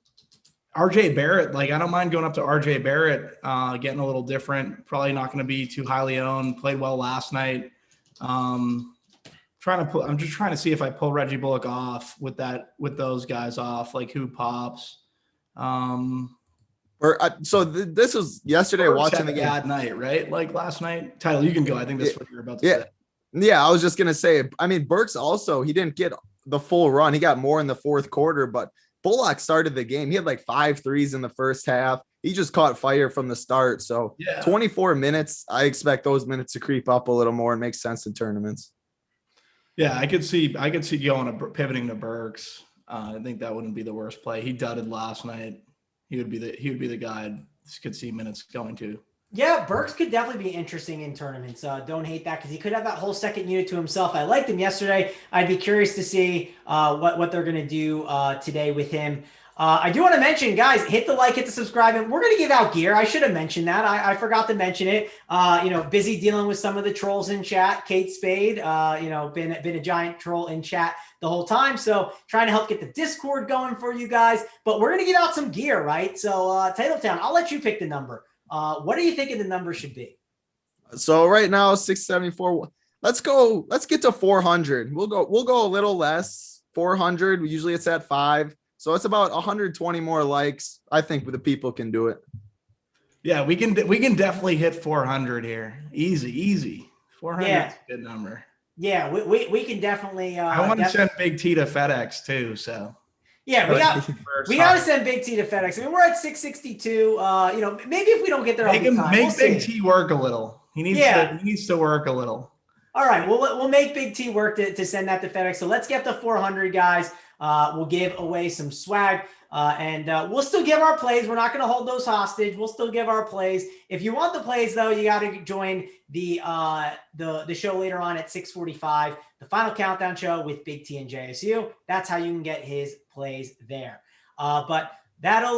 RJ Barrett, like I don't mind going up to RJ Barrett, getting a little different. Probably not going to be too highly owned. Played well last night. I'm just trying to see if I pull Reggie Bullock off with those guys off, like who pops. This was yesterday watching the game. Bad night, right? Like last night. Tyler, you can go. I think that's what you're about to say. Yeah, I was just gonna say. I mean, Burks also he didn't get the full run. He got more in the fourth quarter, but Bullock started the game. He had like 5 threes in the first half. He just caught fire from the start. So 24 minutes. I expect those minutes to creep up a little more and make sense in tournaments. Yeah, I could see pivoting to Burks. I think that wouldn't be the worst play. He dudded last night. He would be the guy I could see minutes going to. Yeah, Burks could definitely be interesting in tournaments. Don't hate that because he could have that whole second unit to himself. I liked him yesterday. I'd be curious to see what they're going to do today with him. I do want to mention, guys, hit the like, hit the subscribe, and we're going to give out gear. I should have mentioned that. I forgot to mention it. Busy dealing with some of the trolls in chat. Kate Spade, been a giant troll in chat the whole time. So trying to help get the Discord going for you guys. But we're going to give out some gear, right? So TitleTown, I'll let you pick the number. What do you think the number should be? So right now, 674. Let's get to 400. We'll go a little less. 400. Usually it's at 5. So it's about 120 more likes. I think the people can do it. Yeah, we can definitely hit 400 here. Easy. 400 is a good number. Yeah, we can definitely. I want to send Big T to FedEx too. So. Yeah, we got to send Big T to FedEx. I mean, we're at 662. Maybe if we don't get there, make Big T work a little. He needs to work a little. All right, we'll make Big T work to send that to FedEx. So let's get the 400, guys. We'll give away some swag, and we'll still give our plays. We're not going to hold those hostage. We'll still give our plays. If you want the plays, though, you got to join the show later on at 6:45, the Final Countdown show with Big T and JSU. That's how you can get his plays there. But that'll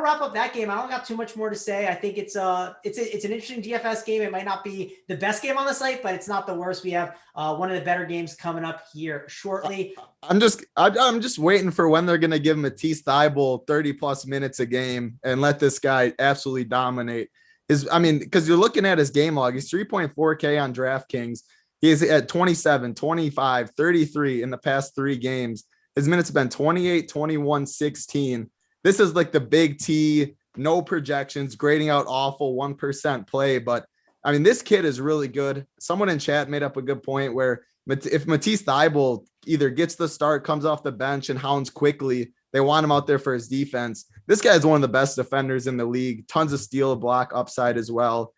wrap up that game. I don't got too much more to say. I think it's an interesting DFS game. It might not be the best game on the site, but it's not the worst. We have one of the better games coming up here shortly. I'm just waiting for when they're gonna give Matisse Thybulle 30+ minutes a game and let this guy absolutely dominate. Because you're looking at his game log. He's 3.4K on DraftKings. He's at 27, 25, 33 in the past 3 games. His minutes have been 28, 21, 16. This is like the Big T, no projections, grading out awful 1% play. But I mean, this kid is really good. Someone in chat made up a good point where if Matisse Thybulle either gets the start, comes off the bench and hounds quickly, they want him out there for his defense. This guy is one of the best defenders in the league. Tons of steal block upside as well.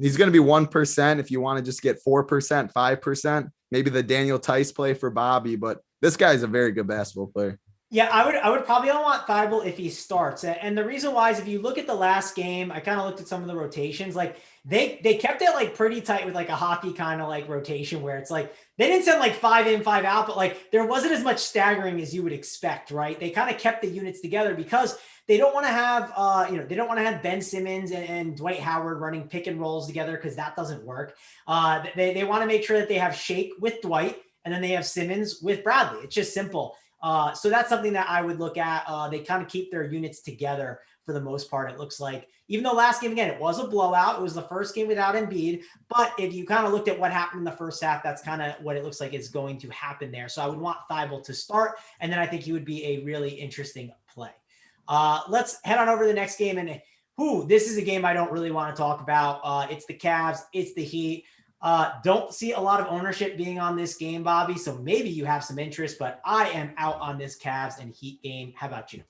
He's going to be 1% if you want to just get 4%, 5%, maybe the Daniel Tice play for Bobby. But this guy is a very good basketball player. Yeah, I would probably don't want Thybulle if he starts. And the reason why is if you look at the last game, I kind of looked at some of the rotations. Like they kept it like pretty tight with like a hockey kind of like rotation where it's like they didn't send like 5 in, 5 out, but like there wasn't as much staggering as you would expect, right? They kind of kept the units together because they don't want to have they don't want to have Ben Simmons and Dwight Howard running pick and rolls together because that doesn't work. They want to make sure that they have Shake with Dwight and then they have Simmons with Bradley. It's just simple. So that's something that I would look at. They kind of keep their units together for the most part. It looks like, even though last game, again, it was a blowout. It was the first game without Embiid, but if you kind of looked at what happened in the first half, that's kind of what it looks like is going to happen there. So I would want Thybulle to start. And then I think he would be a really interesting play. Let's head on over to the next game. And this is a game I don't really want to talk about. It's the Cavs. It's the Heat. Don't see a lot of ownership being on this game, Bobby. So maybe you have some interest, but I am out on this Cavs and Heat game. How about you?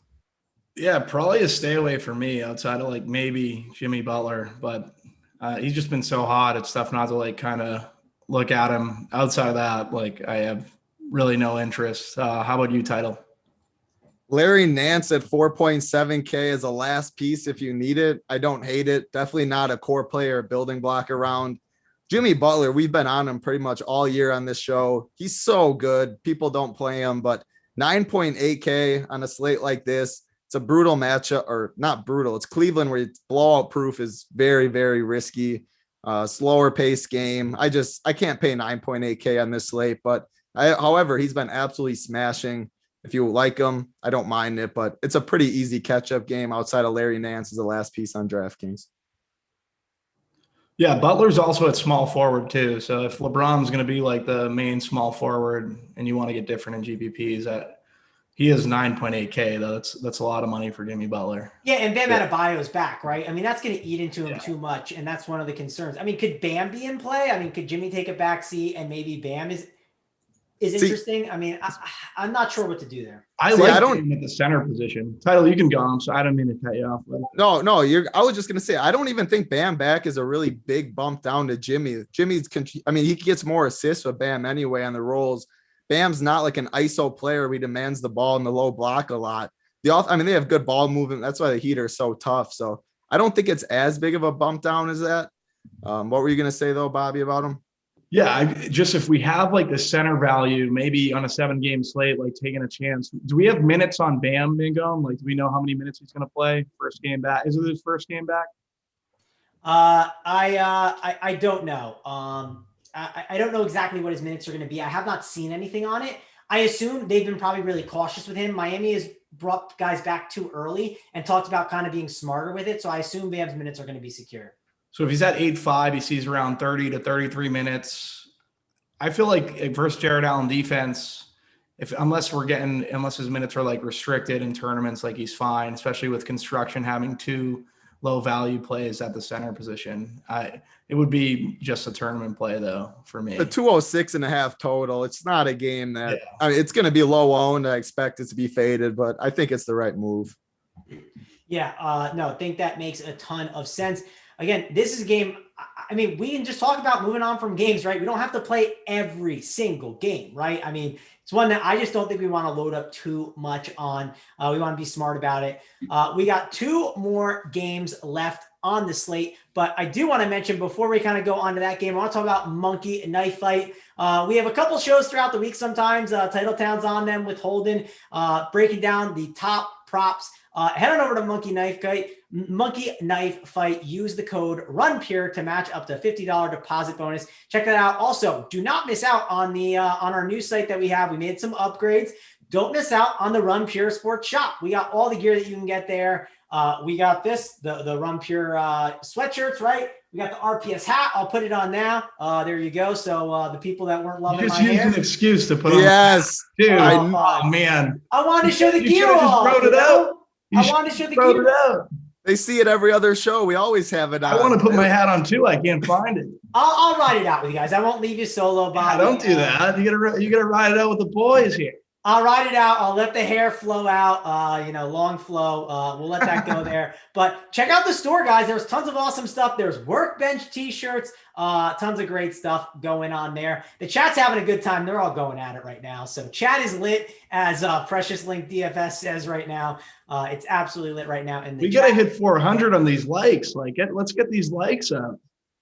Yeah, probably a stay away for me outside of like maybe Jimmy Butler, but he's just been so hot. It's tough not to like kind of look at him. Outside of that, like I have really no interest. How about you, Title? Larry Nance at 4.7K is a last piece if you need it. I don't hate it. Definitely not a core player, building block around. Jimmy Butler, we've been on him pretty much all year on this show. He's so good. People don't play him, but 9.8K on a slate like this. It's a brutal matchup, or not brutal. It's Cleveland where it's blowout proof is very, very risky. Slower pace game. I can't pay 9.8K on this slate, but however, he's been absolutely smashing. If you like him, I don't mind it, but it's a pretty easy catch-up game outside of Larry Nance as the last piece on DraftKings. Yeah, Butler's also at small forward too. So if LeBron's going to be like the main small forward and you want to get different in GPPs, he is 9.8K though. That's a lot of money for Jimmy Butler. Yeah, and Bam Adebayo's back, right? I mean, that's going to eat into him too much, and that's one of the concerns. I mean, could Bam be in play? I mean, could Jimmy take a back seat and maybe Bam is interesting? I mean, I'm not sure what to do there. I don't him at the center position. Title, you can go on, so I don't mean to cut you off. No, I was just gonna say I don't even think Bam back is a really big bump down to Jimmy. He gets more assists with Bam anyway on the rolls. Bam's not like an ISO player where he demands the ball in the low block a lot. They have good ball movement. That's why the Heat are so tough. So I don't think it's as big of a bump down as that. What were you gonna say though, Bobby, about him? Yeah, if we have like the center value, maybe on a 7-game slate, like taking a chance. Do we have minutes on Bam, Bingo? Like, do we know how many minutes he's going to play first game back? Is it his first game back? I don't know. I don't know exactly what his minutes are going to be. I have not seen anything on it. I assume they've been probably really cautious with him. Miami has brought guys back too early and talked about kind of being smarter with it. So I assume Bam's minutes are going to be secure. So if he's at 8.5, he sees around 30 to 33 minutes. I feel like versus Jared Allen defense, unless his minutes are like restricted in tournaments, like he's fine, especially with construction having 2 low value plays at the center position. It would be just a tournament play though for me. The 206.5 total. It's not a game that I mean, it's going to be low owned. I expect it to be faded, but I think it's the right move. Yeah, no, I think that makes a ton of sense. Again, this is a game. I mean, we can just talk about moving on from games, right? We don't have to play every single game, right? I mean, it's one that I just don't think we want to load up too much on. We want to be smart about it. We got 2 more games left on the slate, but I do want to mention before we kind of go on to that game, I want to talk about Monkey Knife Fight. We have a couple shows throughout the week sometimes. TitleTown's on them with Holden, breaking down the top props. Head on over to Monkey Knife Fight. Use the code RUNPURE to match up to $50 deposit bonus. Check that out. Also, do not miss out on the on our new site that we have. We made some upgrades. Don't miss out on the Run Pure Sports Shop. We got all the gear that you can get there. We got the Run Pure sweatshirts, right? We got the RPS hat. I'll put it on now. There you go. So the people that weren't loving my hair. Just use an excuse to put on. Yes, dude. Oh man. I wanted to show the gear off. Just wrote it out. I wanted to show the gear out. They see it every other show. We always have it on. I want to put my hat on too. I can't find it. I'll ride it out with you guys. I won't leave you solo, Bobby. Don't do that. You gotta ride it out with the boys here. I'll ride it out. I'll let the hair flow out, long flow. We'll let that go there. But check out the store, guys. There's tons of awesome stuff. There's workbench t-shirts, tons of great stuff going on there. The chat's having a good time. They're all going at it right now. So chat is lit, as Precious Link DFS says right now. It's absolutely lit right now. And we got to hit 400 on these likes. Let's get these likes up.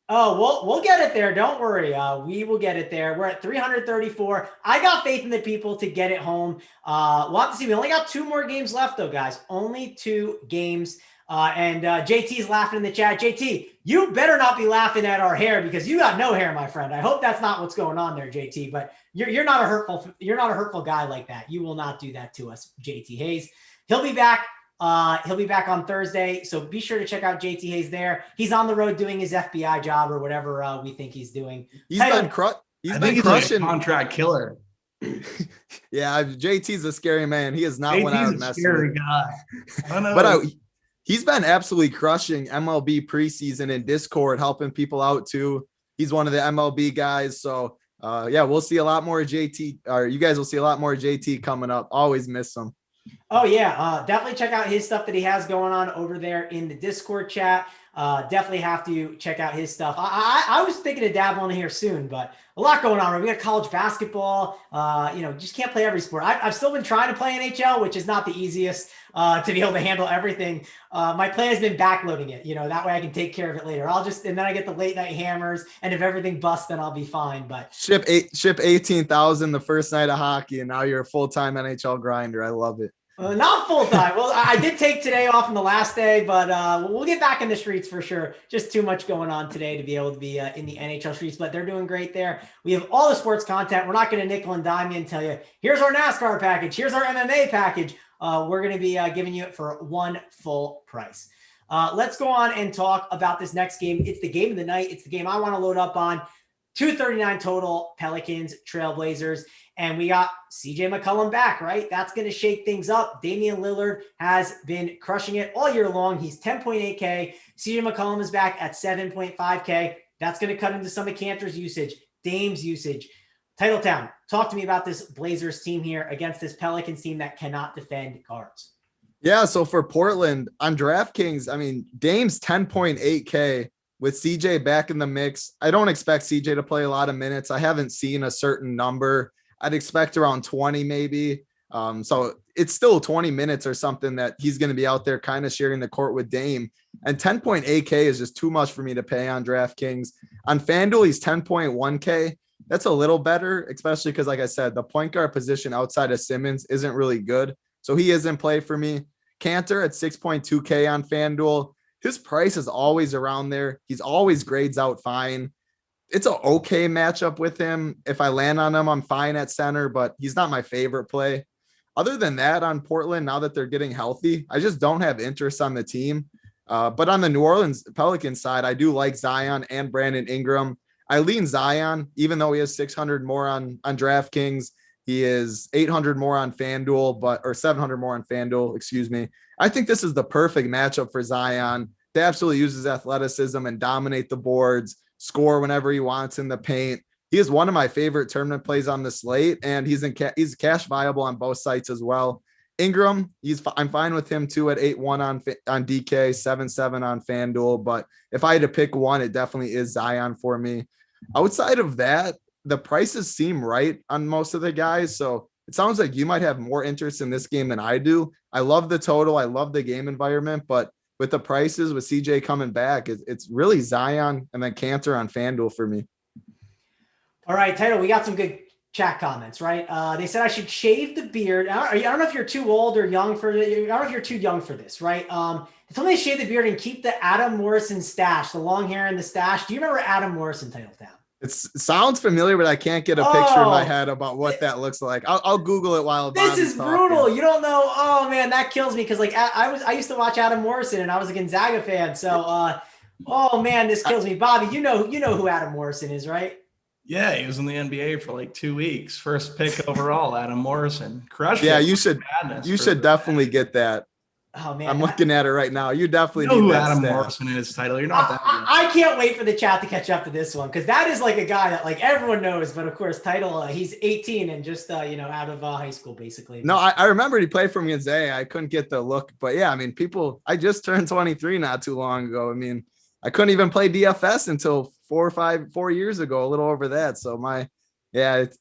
Oh, we'll get it there. Don't worry. We will get it there. We're at 334. I got faith in the people to get it home. We'll have to see. We only got 2 more games left, though, guys. Only 2 games. And JT's laughing in the chat. JT, you better not be laughing at our hair because you got no hair, my friend. I hope that's not what's going on there, JT. But you're not a hurtful guy like that. You will not do that to us, JT Hayes. He'll be back. He'll be back on Thursday, so be sure to check out JT Hayes there. He's on the road doing his FBI job or whatever we think he's doing. He's been crushing. Like a contract killer. Yeah, JT's a scary man. He is not one I would mess with. Scary guy. I don't know. But he's been absolutely crushing MLB preseason in Discord, helping people out too. He's one of the MLB guys. So we'll see a lot more JT, or you guys will see a lot more JT coming up. Always miss him. Oh yeah, definitely check out his stuff that he has going on over there in the Discord chat. Definitely have to check out his stuff. I was thinking of dabbling in here soon, but a lot going on. We got college basketball. Just can't play every sport. I've still been trying to play NHL, which is not the easiest to be able to handle everything. My plan has been backloading it. That way I can take care of it later. And then I get the late night hammers, and if everything busts, then I'll be fine. But ship 18,000 the first night of hockey, and now you're a full-time NHL grinder. I love it. Not full time. Well, I did take today off on the last day, but we'll get back in the streets for sure. Just too much going on today to be able to be in the NHL streets, but they're doing great there. We have all the sports content. We're not going to nickel and dime you and tell you, here's our NASCAR package. Here's our MMA package. We're going to be giving you it for one full price. Let's go on and talk about this next game. It's the game of the night. It's the game I want to load up on. 239 total, Pelicans, Trailblazers. And we got CJ McCollum back, right? That's going to shake things up. Damian Lillard has been crushing it all year long. He's 10.8K. CJ McCollum is back at 7.5K. That's going to cut into some of Cantor's usage, Dame's usage. TitleTown, talk to me about this Blazers team here against this Pelicans team that cannot defend guards. Yeah, so for Portland, on DraftKings, Dame's 10.8K. With CJ back in the mix. I don't expect CJ to play a lot of minutes. I haven't seen a certain number. I'd expect around 20 maybe. So it's still 20 minutes or something that he's going to be out there kind of sharing the court with Dame. And 10.8K is just too much for me to pay on DraftKings. On FanDuel, he's 10.1K. That's a little better, especially because, like I said, the point guard position outside of Simmons isn't really good. So he is in play for me. Cantor at 6.2K on FanDuel. His price is always around there. He's always grades out fine. It's an okay matchup with him. If I land on him, I'm fine at center, but he's not my favorite play. Other than that, on Portland, now that they're getting healthy, I just don't have interest on the team. But on the New Orleans Pelicans side, I do like Zion and Brandon Ingram. I lean Zion, even though he has 600 more on DraftKings. He is 800 more on FanDuel, or 700 more on FanDuel, excuse me. I think this is the perfect matchup for Zion. to absolutely use his athleticism and dominate the boards, score whenever he wants in the paint. He is one of my favorite tournament plays on the slate, and he's cash viable on both sites as well. Ingram, I'm fine with him too at 8-1 on DK, 7-7 on FanDuel. But if I had to pick one, it definitely is Zion for me. Outside of that, the prices seem right on most of the guys. So it sounds like you might have more interest in this game than I do. I love the total. I love the game environment, but with the prices, with CJ coming back, it's really Zion and then Cantor on FanDuel for me. All right, Title, we got some good chat comments, right? They said I should shave the beard. I don't know if you're too old or young for it. I don't know if you're too young for this, right? They told me to shave the beard and keep the Adam Morrison stash, the long hair and the stash. Do you remember Adam Morrison, TitleTown? It sounds familiar, but I can't get a picture in my head about what that looks like. I'll Google it while this is brutal. You don't know. Oh man, that kills me because like I used to watch Adam Morrison and I was a Gonzaga fan. So oh man, this kills me. Bobby, you know who Adam Morrison is, right? Yeah, he was in the NBA for like 2 weeks. First pick overall, Adam Morrison. Crushed. Yeah, you should definitely get that. Oh man, I'm looking at it right now. You definitely know need who that Adam stat. Morrison is, Title. You're not that good. I can't wait for the chat to catch up to this one because that is like a guy that like everyone knows, but of course, Title he's 18 and just out of high school basically. No, I remember he played for Gonzaga. I couldn't get the look, but yeah, I mean, I just turned 23 not too long ago. I mean, I couldn't even play DFS until 4 years ago, a little over that. So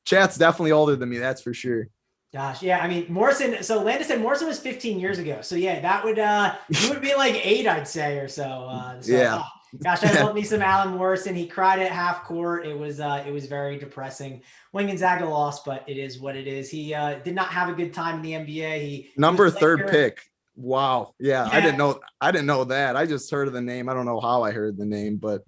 chat's definitely older than me. That's for sure. Gosh, yeah. I mean, Morrison. So Landis said Morrison was 15 years ago. So yeah, that would he would be like 8, I'd say, or so. Yeah. Gosh, I love me some Alan Morrison. He cried at half court. It was very depressing when Gonzaga lost, but it is what it is. He did not have a good time in the NBA. Number 3rd pick. Wow. Yeah, I didn't know that. I just heard of the name. I don't know how I heard the name, but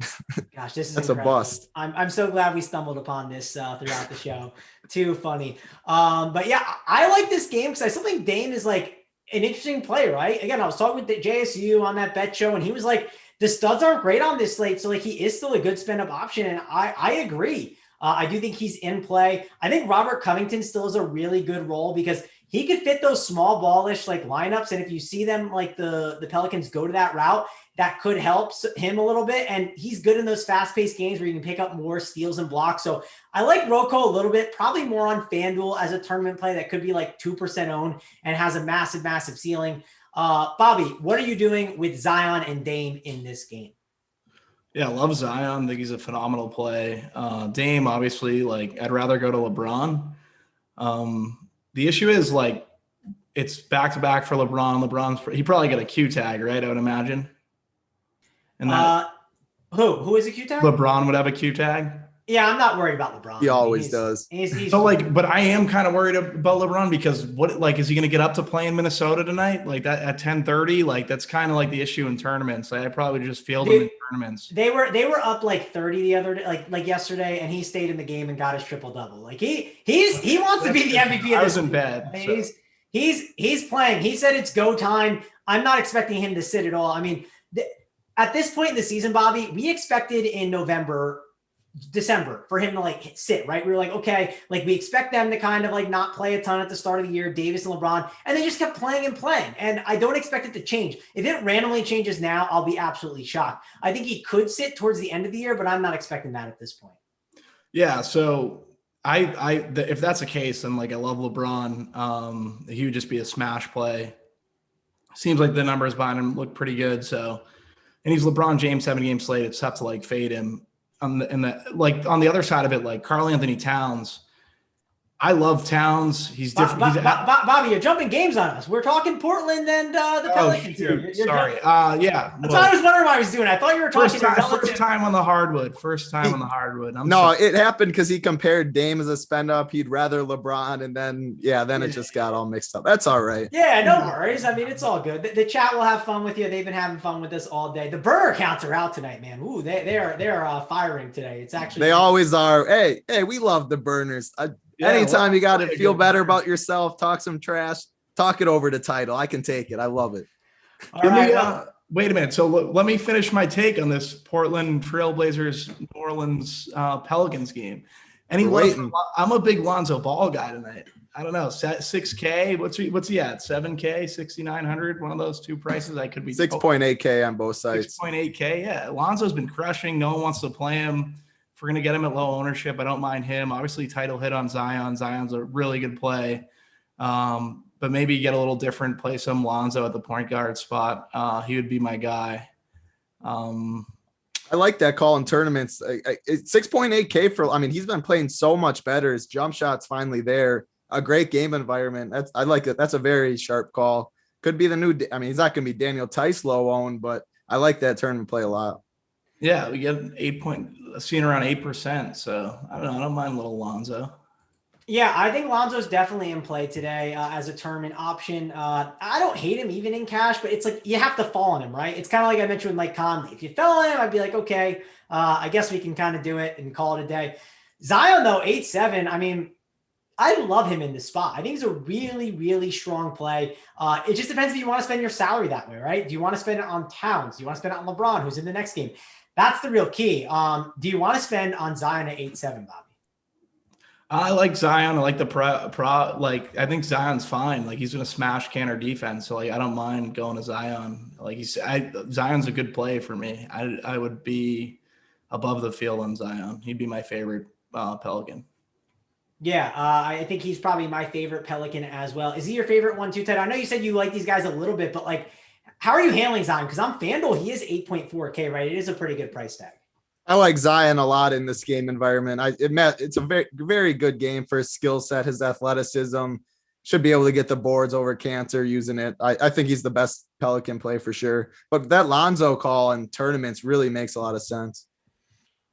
gosh, this is that's incredible. a bust. I'm so glad we stumbled upon this throughout the show. Too funny. But yeah, I like this game because I still think Dame is like an interesting play, right? Again, I was talking with the JSU on that bet show, and he was like, the studs aren't great on this slate, so like he is still a good spend up option, and I agree. I do think he's in play. I think Robert Covington still is a really good role because he could fit those small ballish like lineups. And if you see them like the Pelicans go to that route, that could help him a little bit. And he's good in those fast-paced games where you can pick up more steals and blocks. So I like Rocco a little bit, probably more on FanDuel as a tournament play that could be like 2% owned and has a massive, massive ceiling. Bobby, what are you doing with Zion and Dame in this game? Yeah, I love Zion. I think he's a phenomenal play. Dame, obviously, like I'd rather go to LeBron. The issue is like it's back-to-back for LeBron. He probably got a Q tag, right? I would imagine. And that who is a Q tag? LeBron would have a Q tag. Yeah, I'm not worried about LeBron. He always does. So but I am kind of worried about LeBron because is he going to get up to play in Minnesota tonight? Like that at 10:30? Like that's kind of like the issue in tournaments. I probably just field him in tournaments. They were up like 30 the other day, like yesterday, and he stayed in the game and got his triple-double. Like he wants to be the MVP of this. I was in bed. So. He's playing. He said it's go time. I'm not expecting him to sit at all. I mean, at this point in the season, Bobby, we expected in December for him to like sit, right? We were like, okay, like we expect them to kind of like not play a ton at the start of the year, Davis and LeBron, and they just kept playing. And I don't expect it to change. If it randomly changes now, I'll be absolutely shocked. I think he could sit towards the end of the year, but I'm not expecting that at this point. Yeah. So if that's the case, then like I love LeBron. He would just be a smash play. Seems like the numbers behind him look pretty good. So, and he's LeBron James 7-game slate. It's tough to like fade him. On the other side of it, like Karl Anthony Towns, I love Towns. He's different. Bobby, you're jumping games on us. We're talking Portland and the Pelicans here. Sorry. Yeah. That's what I was wondering what I was doing. I thought you were talking first time on the hardwood. It happened because he compared Dame as a spend up. He'd rather LeBron, and then it just got all mixed up. That's all right. Yeah, no worries. I mean, it's all good. The chat will have fun with you. They've been having fun with us all day. The burner counts are out tonight, man. Ooh, they are firing today. It's actually they always are. Hey, we love the burners. Anytime you got to feel better about yourself, talk some trash, talk it over to Title. I can take it. I love it. Wait a minute. So let me finish my take on this Portland Trailblazers, New Orleans Pelicans game. I'm a big Lonzo Ball guy tonight. I don't know, 6K. What's he at? 7K, 6,900. One of those two prices. I could be 6.8K on both sides. 6.8K. Yeah, Alonzo's been crushing. No one wants to play him. If we're gonna get him at low ownership, I don't mind him. Obviously, title hit on Zion. Zion's a really good play. But maybe get a little different. Play some Lonzo at the point guard spot. He would be my guy. I like that call in tournaments. It's 6.8K for, I mean, he's been playing so much better. His jump shot's finally there. A great game environment. I like it. That's a very sharp call. Could be the new, I mean, he's not going to be Daniel Tice low owned, but I like that tournament play a lot. Yeah, we get seen around 8%. So I don't mind little Lonzo. Yeah, I think Lonzo's definitely in play today as a tournament option. I don't hate him even in cash, but it's like you have to fall on him, right? It's kind of like I mentioned with Mike Conley. If you fell on him, I'd be like, okay, I guess we can kind of do it and call it a day. Zion, though, 8-7. I mean, I love him in this spot. I think he's a really, really strong play. It just depends if you want to spend your salary that way, right? Do you want to spend it on Towns? Do you want to spend it on LeBron, who's in the next game? That's the real key. Do you want to spend on Zion at 8-7, Bobby? I like Zion. I like the like, I think Zion's fine. Like, he's going to smash Canner defense. So, like, I don't mind going to Zion. Like, Zion's a good play for me. I would be above the field on Zion. He'd be my favorite Pelican. Yeah, I think he's probably my favorite Pelican as well. Is he your favorite one too, Ted? I know you said you like these guys a little bit, but like, how are you handling Zion? Because on FanDuel, he is 8.4K, right? It is a pretty good price tag. I like Zion a lot in this game environment. It's a very, very good game for his skill set, his athleticism. Should be able to get the boards over Cantor using it. I think he's the best Pelican play for sure. But that Lonzo call in tournaments really makes a lot of sense.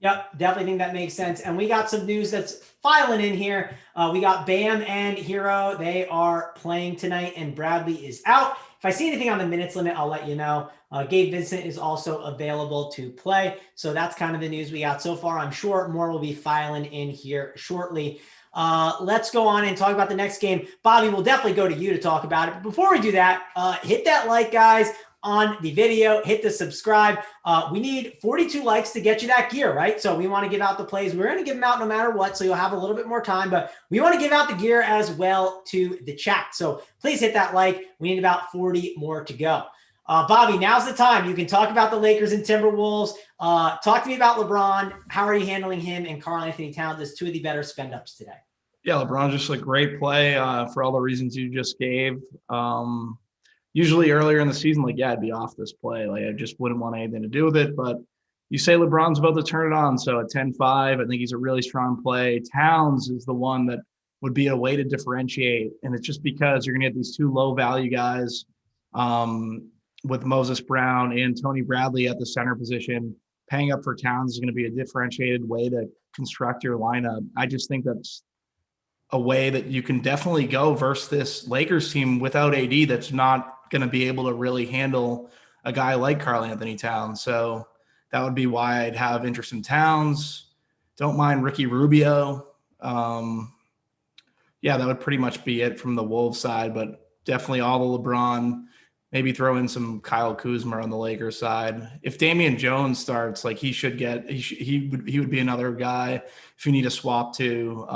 Yep, definitely think that makes sense. And we got some news that's filing in here. We got Bam and Hero. They are playing tonight, and Bradley is out. If I see anything on the minutes limit, I'll let you know. Gabe Vincent is also available to play. So that's kind of the news we got so far. I'm sure more will be filing in here shortly. Let's go on and talk about the next game. Bobby, we'll definitely go to you to talk about it. But before we do that, hit that like, guys, on the video, hit the subscribe. We need 42 likes to get you that gear, right? So we want to give out the plays. We're going to give them out no matter what, so you'll have a little bit more time, but we want to give out the gear as well to the chat. So please hit that like. We need about 40 more to go. Bobby, now's the time. You can talk about the Lakers and Timberwolves. Talk to me about LeBron. How are you handling him and Karl-Anthony Towns as two of the better spend-ups today? Yeah, LeBron's just a great play for all the reasons you just gave. Usually earlier in the season, like, yeah, I'd be off this play. Like, I just wouldn't want anything to do with it. But you say LeBron's about to turn it on. So at 10-5, I think he's a really strong play. Towns is the one that would be a way to differentiate. And it's just because you're going to get these two low-value guys with Moses Brown and Tony Bradley at the center position. Paying up for Towns is going to be a differentiated way to construct your lineup. I just think that's a way that you can definitely go versus this Lakers team without AD that's not going to be able to really handle a guy like Karl-Anthony Towns. So that would be why I'd have interest in Towns. Don't mind Ricky Rubio. Yeah, that would pretty much be it from the Wolves side, but definitely all the LeBron. Maybe throw in some Kyle Kuzma on the Lakers side. If Damian Jones starts, like, he would be another guy if you need a swap to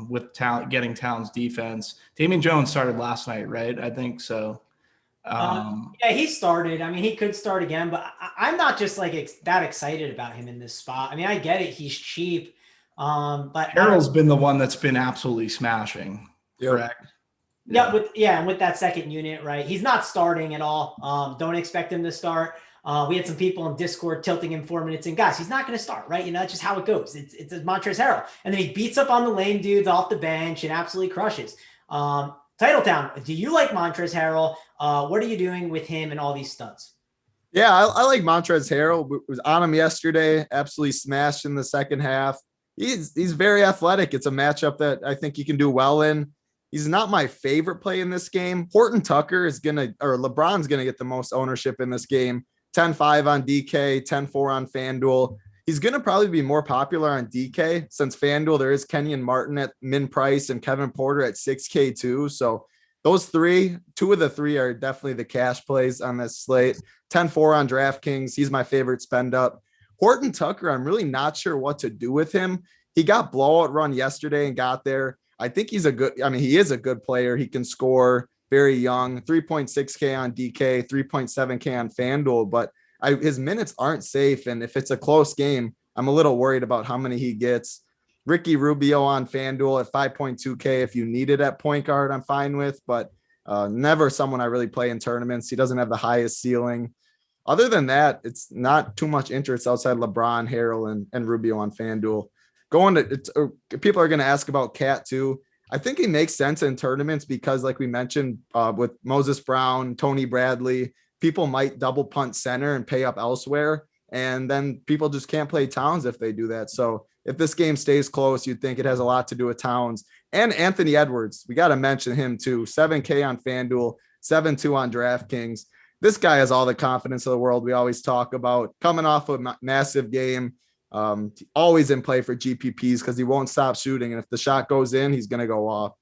with getting Towns defense. Damian Jones started last night, right? I think so. Yeah, he started. I mean, he could start again, but I'm not just like that excited about him in this spot. I mean, I get it. He's cheap. But Harrell's been the one that's been absolutely smashing. Yep. Correct. Yeah, and with that second unit, right? He's not starting at all. Don't expect him to start. We had some people in Discord tilting him 4 minutes in. Guys, he's not going to start, right? You know, that's just how it goes. It's a Montrezl Harrell. And then he beats up on the lane dudes off the bench and absolutely crushes. TitleTown, do you like Montrezl Harrell? What are you doing with him and all these studs? Yeah, I like Montrezl Harrell. Was on him yesterday. Absolutely smashed in the second half. He's very athletic. It's a matchup that I think he can do well in. He's not my favorite play in this game. Horton Tucker LeBron's going to get the most ownership in this game. 10-5 on DK, 10-4 on FanDuel. He's going to probably be more popular on DK since FanDuel. There is Kenyon Martin at min price and Kevin Porter at 6K too. So those two of the three are definitely the cash plays on this slate. 10-4 on DraftKings. He's my favorite spend up. Horton Tucker, I'm really not sure what to do with him. He got blowout run yesterday and got there. I think he is a good player. He can score, very young, 3.6K on DK, 3.7K on FanDuel, but his minutes aren't safe. And if it's a close game, I'm a little worried about how many he gets. Ricky Rubio on FanDuel at 5.2K. If you need it at point guard, I'm fine with, but never someone I really play in tournaments. He doesn't have the highest ceiling. Other than that, it's not too much interest outside LeBron, Harrell, and Rubio on FanDuel. People are going to ask about Cat too. I think he makes sense in tournaments because, like we mentioned, with Moses Brown, Tony Bradley, people might double punt center and pay up elsewhere. And then people just can't play Towns if they do that. So if this game stays close, you'd think it has a lot to do with Towns and Anthony Edwards. We got to mention him too. 7K on FanDuel, 7.2 on DraftKings. This guy has all the confidence of the world we always talk about. Coming off a massive game, always in play for GPPs because he won't stop shooting. And if the shot goes in, he's going to go off.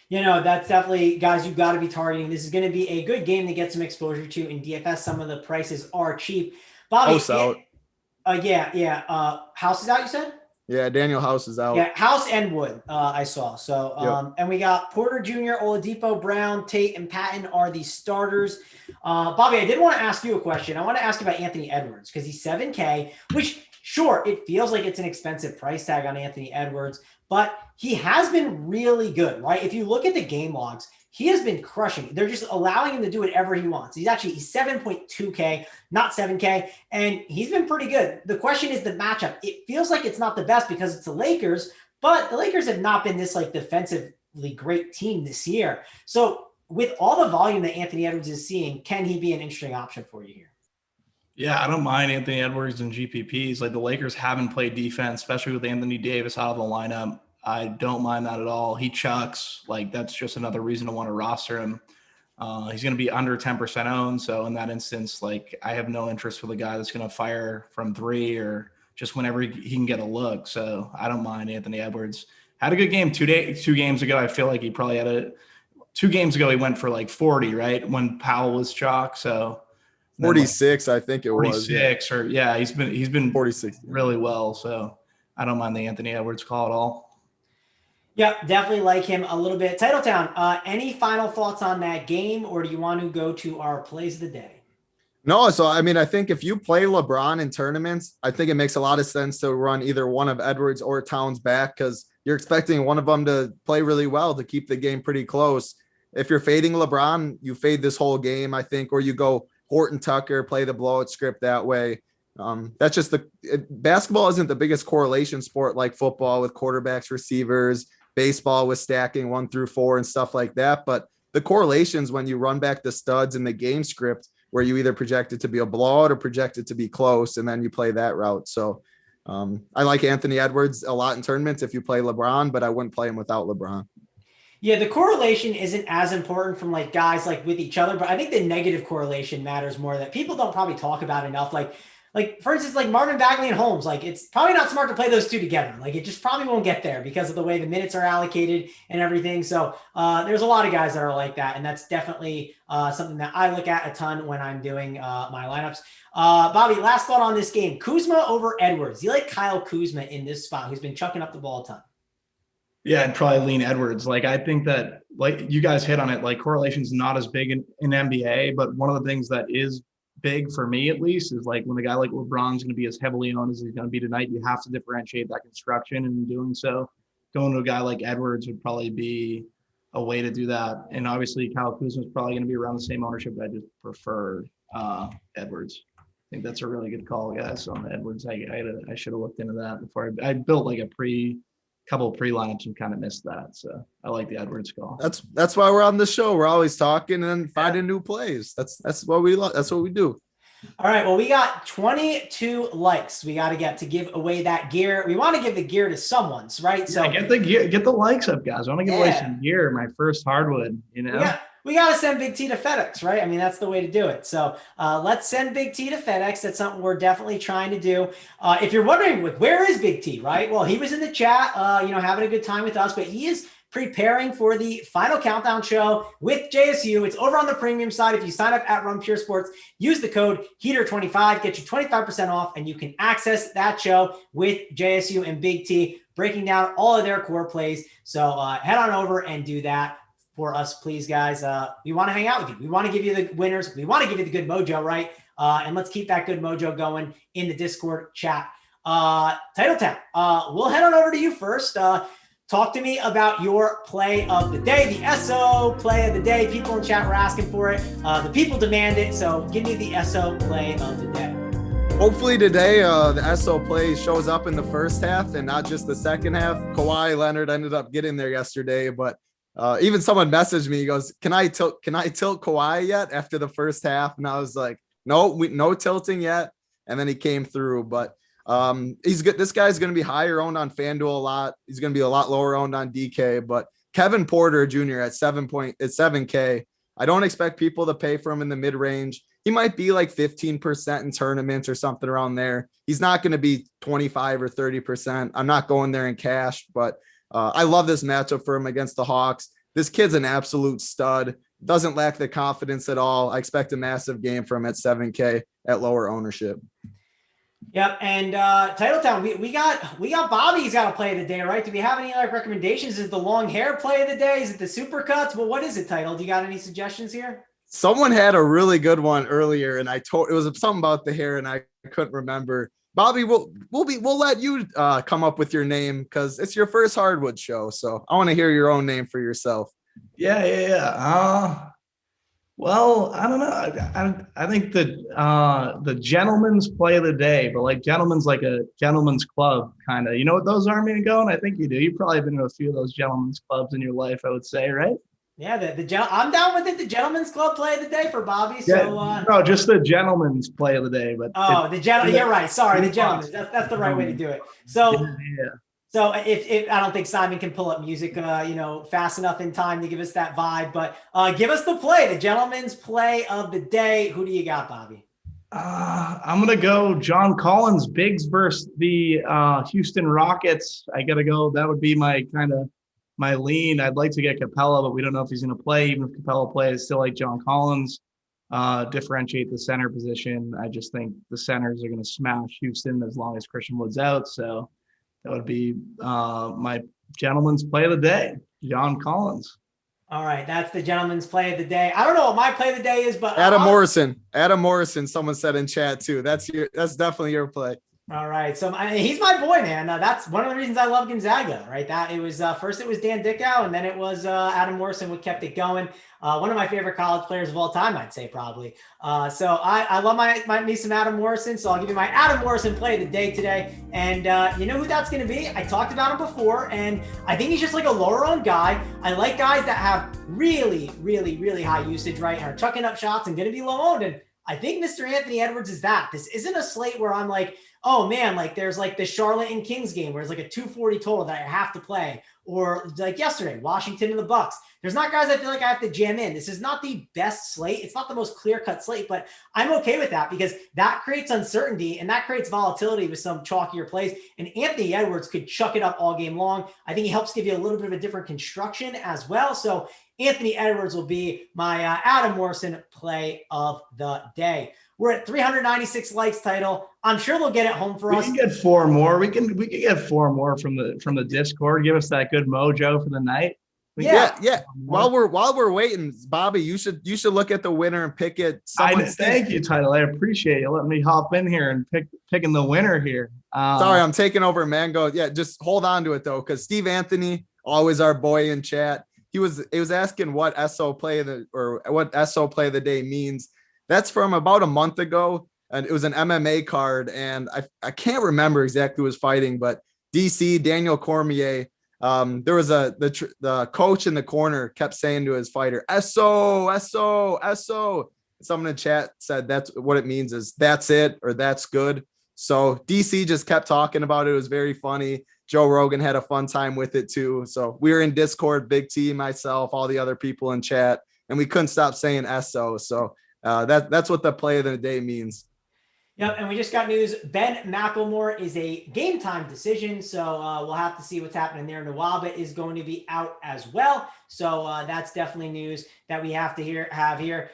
That's definitely, guys, you've got to be targeting. This is going to be a good game to get some exposure to in DFS. Some of the prices are cheap. Bobby, House out. House is out, you said? Yeah, Daniel House is out. Yeah, House and Wood, I saw. So, And we got Porter Jr., Oladipo, Brown, Tate, and Patton are the starters. Bobby, I did want to ask you a question. I want to ask you about Anthony Edwards because he's 7K, which, sure, it feels like it's an expensive price tag on Anthony Edwards, but he has been really good, right? If you look at the game logs, he has been crushing. They're just allowing him to do whatever he wants. He's 7.2K, not 7K, and he's been pretty good. The question is the matchup. It feels like it's not the best because it's the Lakers, but the Lakers have not been this defensively great team this year. So with all the volume that Anthony Edwards is seeing, can he be an interesting option for you here? Yeah, I don't mind Anthony Edwards and GPPs. Like the Lakers haven't played defense, especially with Anthony Davis out of the lineup. I don't mind that at all. He chucks. That's just another reason to want to roster him. He's going to be under 10% owned. So in that instance, I have no interest with a guy that's going to fire from three or just whenever he can get a look. So I don't mind Anthony Edwards. Had a good game 2 games ago. I feel like he probably had 2 games ago. He went for 40, right? When Powell was chalk. So 46, I think it 46 was. He's been 46 really well. So I don't mind the Anthony Edwards call at all. Yeah, definitely like him a little bit. Titletown, any final thoughts on that game, or do you want to go to our plays of the day? No, so I think if you play LeBron in tournaments, I think it makes a lot of sense to run either one of Edwards or Towns back because you're expecting one of them to play really well to keep the game pretty close. If you're fading LeBron, you fade this whole game, I think, or you go Horton Tucker, play the blowout script that way. That's just basketball isn't the biggest correlation sport like football with quarterbacks, receivers, baseball with stacking 1 through 4 and stuff like that. But the correlations when you run back the studs in the game script where you either project it to be a blowout or project it to be close, and then you play that route. So I like Anthony Edwards a lot in tournaments if you play LeBron, but I wouldn't play him without LeBron. Yeah, the correlation isn't as important from guys with each other, but I think the negative correlation matters more that people don't probably talk about enough. For instance, Marvin Bagley and Holmes, it's probably not smart to play those two together. It just probably won't get there because of the way the minutes are allocated and everything. So there's a lot of guys that are like that. And that's definitely something that I look at a ton when I'm doing my lineups. Bobby, last thought on this game, Kuzma over Edwards. You like Kyle Kuzma in this spot, who's been chucking up the ball a ton. Yeah, I'd probably lean Edwards. I think that, you guys hit on it, correlation's not as big in NBA, but one of the things that is big for me, at least, is when a guy like LeBron's going to be as heavily owned as he's going to be tonight, you have to differentiate that construction. And in doing so, going to a guy like Edwards would probably be a way to do that. And obviously, Kyle Kuzma is probably going to be around the same ownership, but I just prefer Edwards. I think that's a really good call, guys, on the Edwards. I should have looked into that before. I built couple of pre-lineups and kind of missed that. So I like the Edwards call. That's why we're on the show. We're always talking and finding new plays. That's what we love. That's what we do. All right. Well, we got 22 likes. We got to get to give away that gear. We want to give the gear to someone's, right? So get the gear, get the likes up, guys. I want to give away some gear. My first hardwood, We got to send BigT to FedEx, right? That's the way to do it. So let's send BigT to FedEx. That's something we're definitely trying to do. If you're wondering, where is BigT, right? Well, he was in the chat, having a good time with us, but he is preparing for the final countdown show with JSU. It's over on the premium side. If you sign up at Run Pure Sports, use the code HEATER25, get you 25% off, and you can access that show with JSU and Big T, breaking down all of their core plays. So head on over and do that for us, please, guys. We want to hang out with you. We want to give you the winners. We want to give you the good mojo, right? And let's keep that good mojo going in the Discord chat. TitleTown, we'll head on over to you first. Talk to me about your play of the day, the SO play of the day. People in chat were asking for it. The people demand it. So give me the SO play of the day. Hopefully today, the SO play shows up in the first half and not just the second half. Kawhi Leonard ended up getting there yesterday, but even someone messaged me. He goes, "Can I tilt Kawhi yet?" After the first half, and I was like, "No tilting yet." And then he came through, but he's good. This guy's going to be higher owned on FanDuel a lot. He's going to be a lot lower owned on DK, but Kevin Porter Jr. at 7K. I don't expect people to pay for him in the mid range. He might be like 15% in tournaments or something around there. He's not going to be 25 or 30%. I'm not going there in cash, but I love this matchup for him against the Hawks. This kid's an absolute stud. Doesn't lack the confidence at all. I expect a massive game from him at 7K at lower ownership. Yep, and TitleTown, we got Bobby's got to play of the day, right? Do we have any like recommendations? Is it the long hair play of the day? Is it the super cuts? Well, what is it, Title? Do you got any suggestions here? Someone had a really good one earlier, and it was something about the hair, and I couldn't remember. Bobby, we'll let you come up with your name because it's your first Hardwood show, so I want to hear your own name for yourself. Yeah. Well, I don't know. I think the gentleman's play of the day, but like gentleman's like a gentleman's club kind of. You know what those are, man? Going? I think you do. You've probably been to a few of those gentlemen's clubs in your life, I would say, right? Yeah, I'm down with it. The gentleman's club play of the day for Bobby. So no, just the gentleman's play of the day. But the gentleman. You're right. Sorry, the gentleman. That's the right way to do it. So yeah. So if I don't think Simon can pull up music, fast enough in time to give us that vibe, but give us the play, the gentleman's play of the day. Who do you got, Bobby? I'm going to go John Collins, Bigs versus the Houston Rockets. I got to go. That would be my lean. I'd like to get Capella, but we don't know if he's going to play. Even if Capella plays, still like John Collins. Differentiate the center position. I just think the centers are going to smash Houston as long as Christian Wood's out. So that would be my gentleman's play of the day, John Collins. All right, that's the gentleman's play of the day. I don't know what my play of the day is, but Adam Morrison. Someone said in chat too. That's definitely your play. All right, so he's my boy, man. That's one of the reasons I love Gonzaga, right? That it was first it was Dan Dickau, and then it was Adam Morrison what kept it going. One of my favorite college players of all time, I'd say probably. So I love me some Adam Morrison. So I'll give you my Adam Morrison play of the day today. And you know who that's going to be? I talked about him before, and I think he's just like a lower owned guy. I like guys that have really, really, really high usage, right? And are chucking up shots and going to be low owned. And I think Mr. Anthony Edwards is that. This isn't a slate where I'm like, oh man, like there's like the Charlotte and Kings game where it's like a 240 total that I have to play, or like yesterday, Washington and the Bucks. There's not guys I feel like I have to jam in. This is not the best slate. It's not the most clear-cut slate, but I'm okay with that because that creates uncertainty and that creates volatility with some chalkier plays. And Anthony Edwards could chuck it up all game long. I think he helps give you a little bit of a different construction as well. So Anthony Edwards will be my Adam Morrison play of the day. We're at 396 likes, Title. I'm sure they'll get it home for us. We can get 4 more. We can get 4 more from the Discord. Give us that good mojo for the night. Yeah. While we're waiting, Bobby, you should look at the winner and pick it. Thank you, Title. I appreciate you letting me hop in here and picking the winner here. Sorry, I'm taking over Mango. Yeah, just hold on to it though, because Steve Anthony, always our boy in chat. He was asking what SO play of the day means. That's from about a month ago, and it was an MMA card, and I can't remember exactly who was fighting, but DC Daniel Cormier. There was the coach in the corner kept saying to his fighter, SO. Someone in chat said that's what it means is that's it or that's good. So DC just kept talking about it. It was very funny. Joe Rogan had a fun time with it too. So we were in Discord, Big T, myself, all the other people in chat, and we couldn't stop saying SO. So that's what the play of the day means. Yep, and we just got news. Ben McElmore is a game time decision, so we'll have to see what's happening there. Nwaba is going to be out as well, so that's definitely news that we have to have here.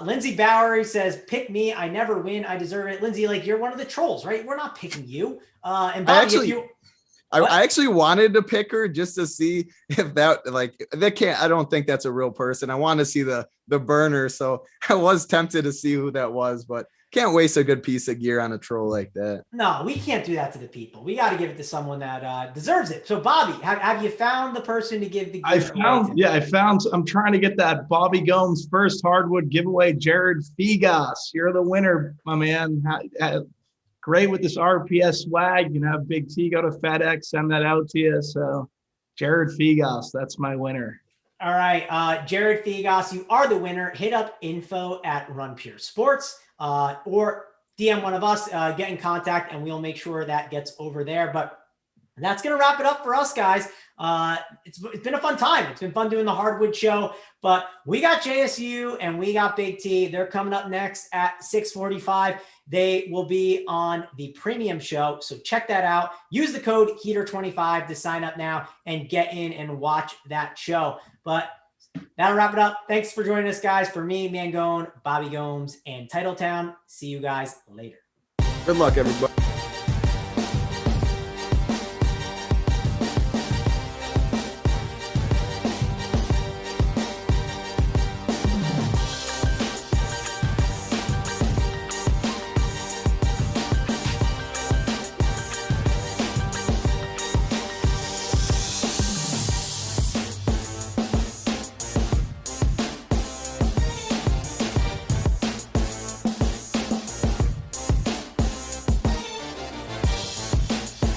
Lindsey Bowery says, "Pick me. I never win. I deserve it." Lindsey, like, you're one of the trolls, right? We're not picking you. And Bobby, I actually wanted to pick her just to see if I don't think that's a real person. I want to see the burner, so I was tempted to see who that was, but can't waste a good piece of gear on a troll like that. No, we can't do that to the people. We got to give it to someone that deserves it. So, Bobby, have you found the person to give the gear? I found. I'm trying to get that Bobby Gomes first hardwood giveaway. Jared Figas, you're the winner, my man. Great with this RPS swag. You can have Big T go to FedEx, send that out to you. So, Jared Figas, that's my winner. All right, Jared Figas, you are the winner. Hit up info@RunPureSports. Or DM one of us, get in contact, and we'll make sure that gets over there. But that's going to wrap it up for us, guys. It's been a fun time. It's been fun doing the Hardwood show, but we got JSU and we got Big T. They're coming up next at 6:45. They will be on the premium show, so check that out. Use the code HEATER25 to sign up now and get in and watch that show. But that'll wrap it up. Thanks for joining us, guys. For me, Mangone, Bobby Gomes, and TitleTown. See you guys later. Good luck, everybody.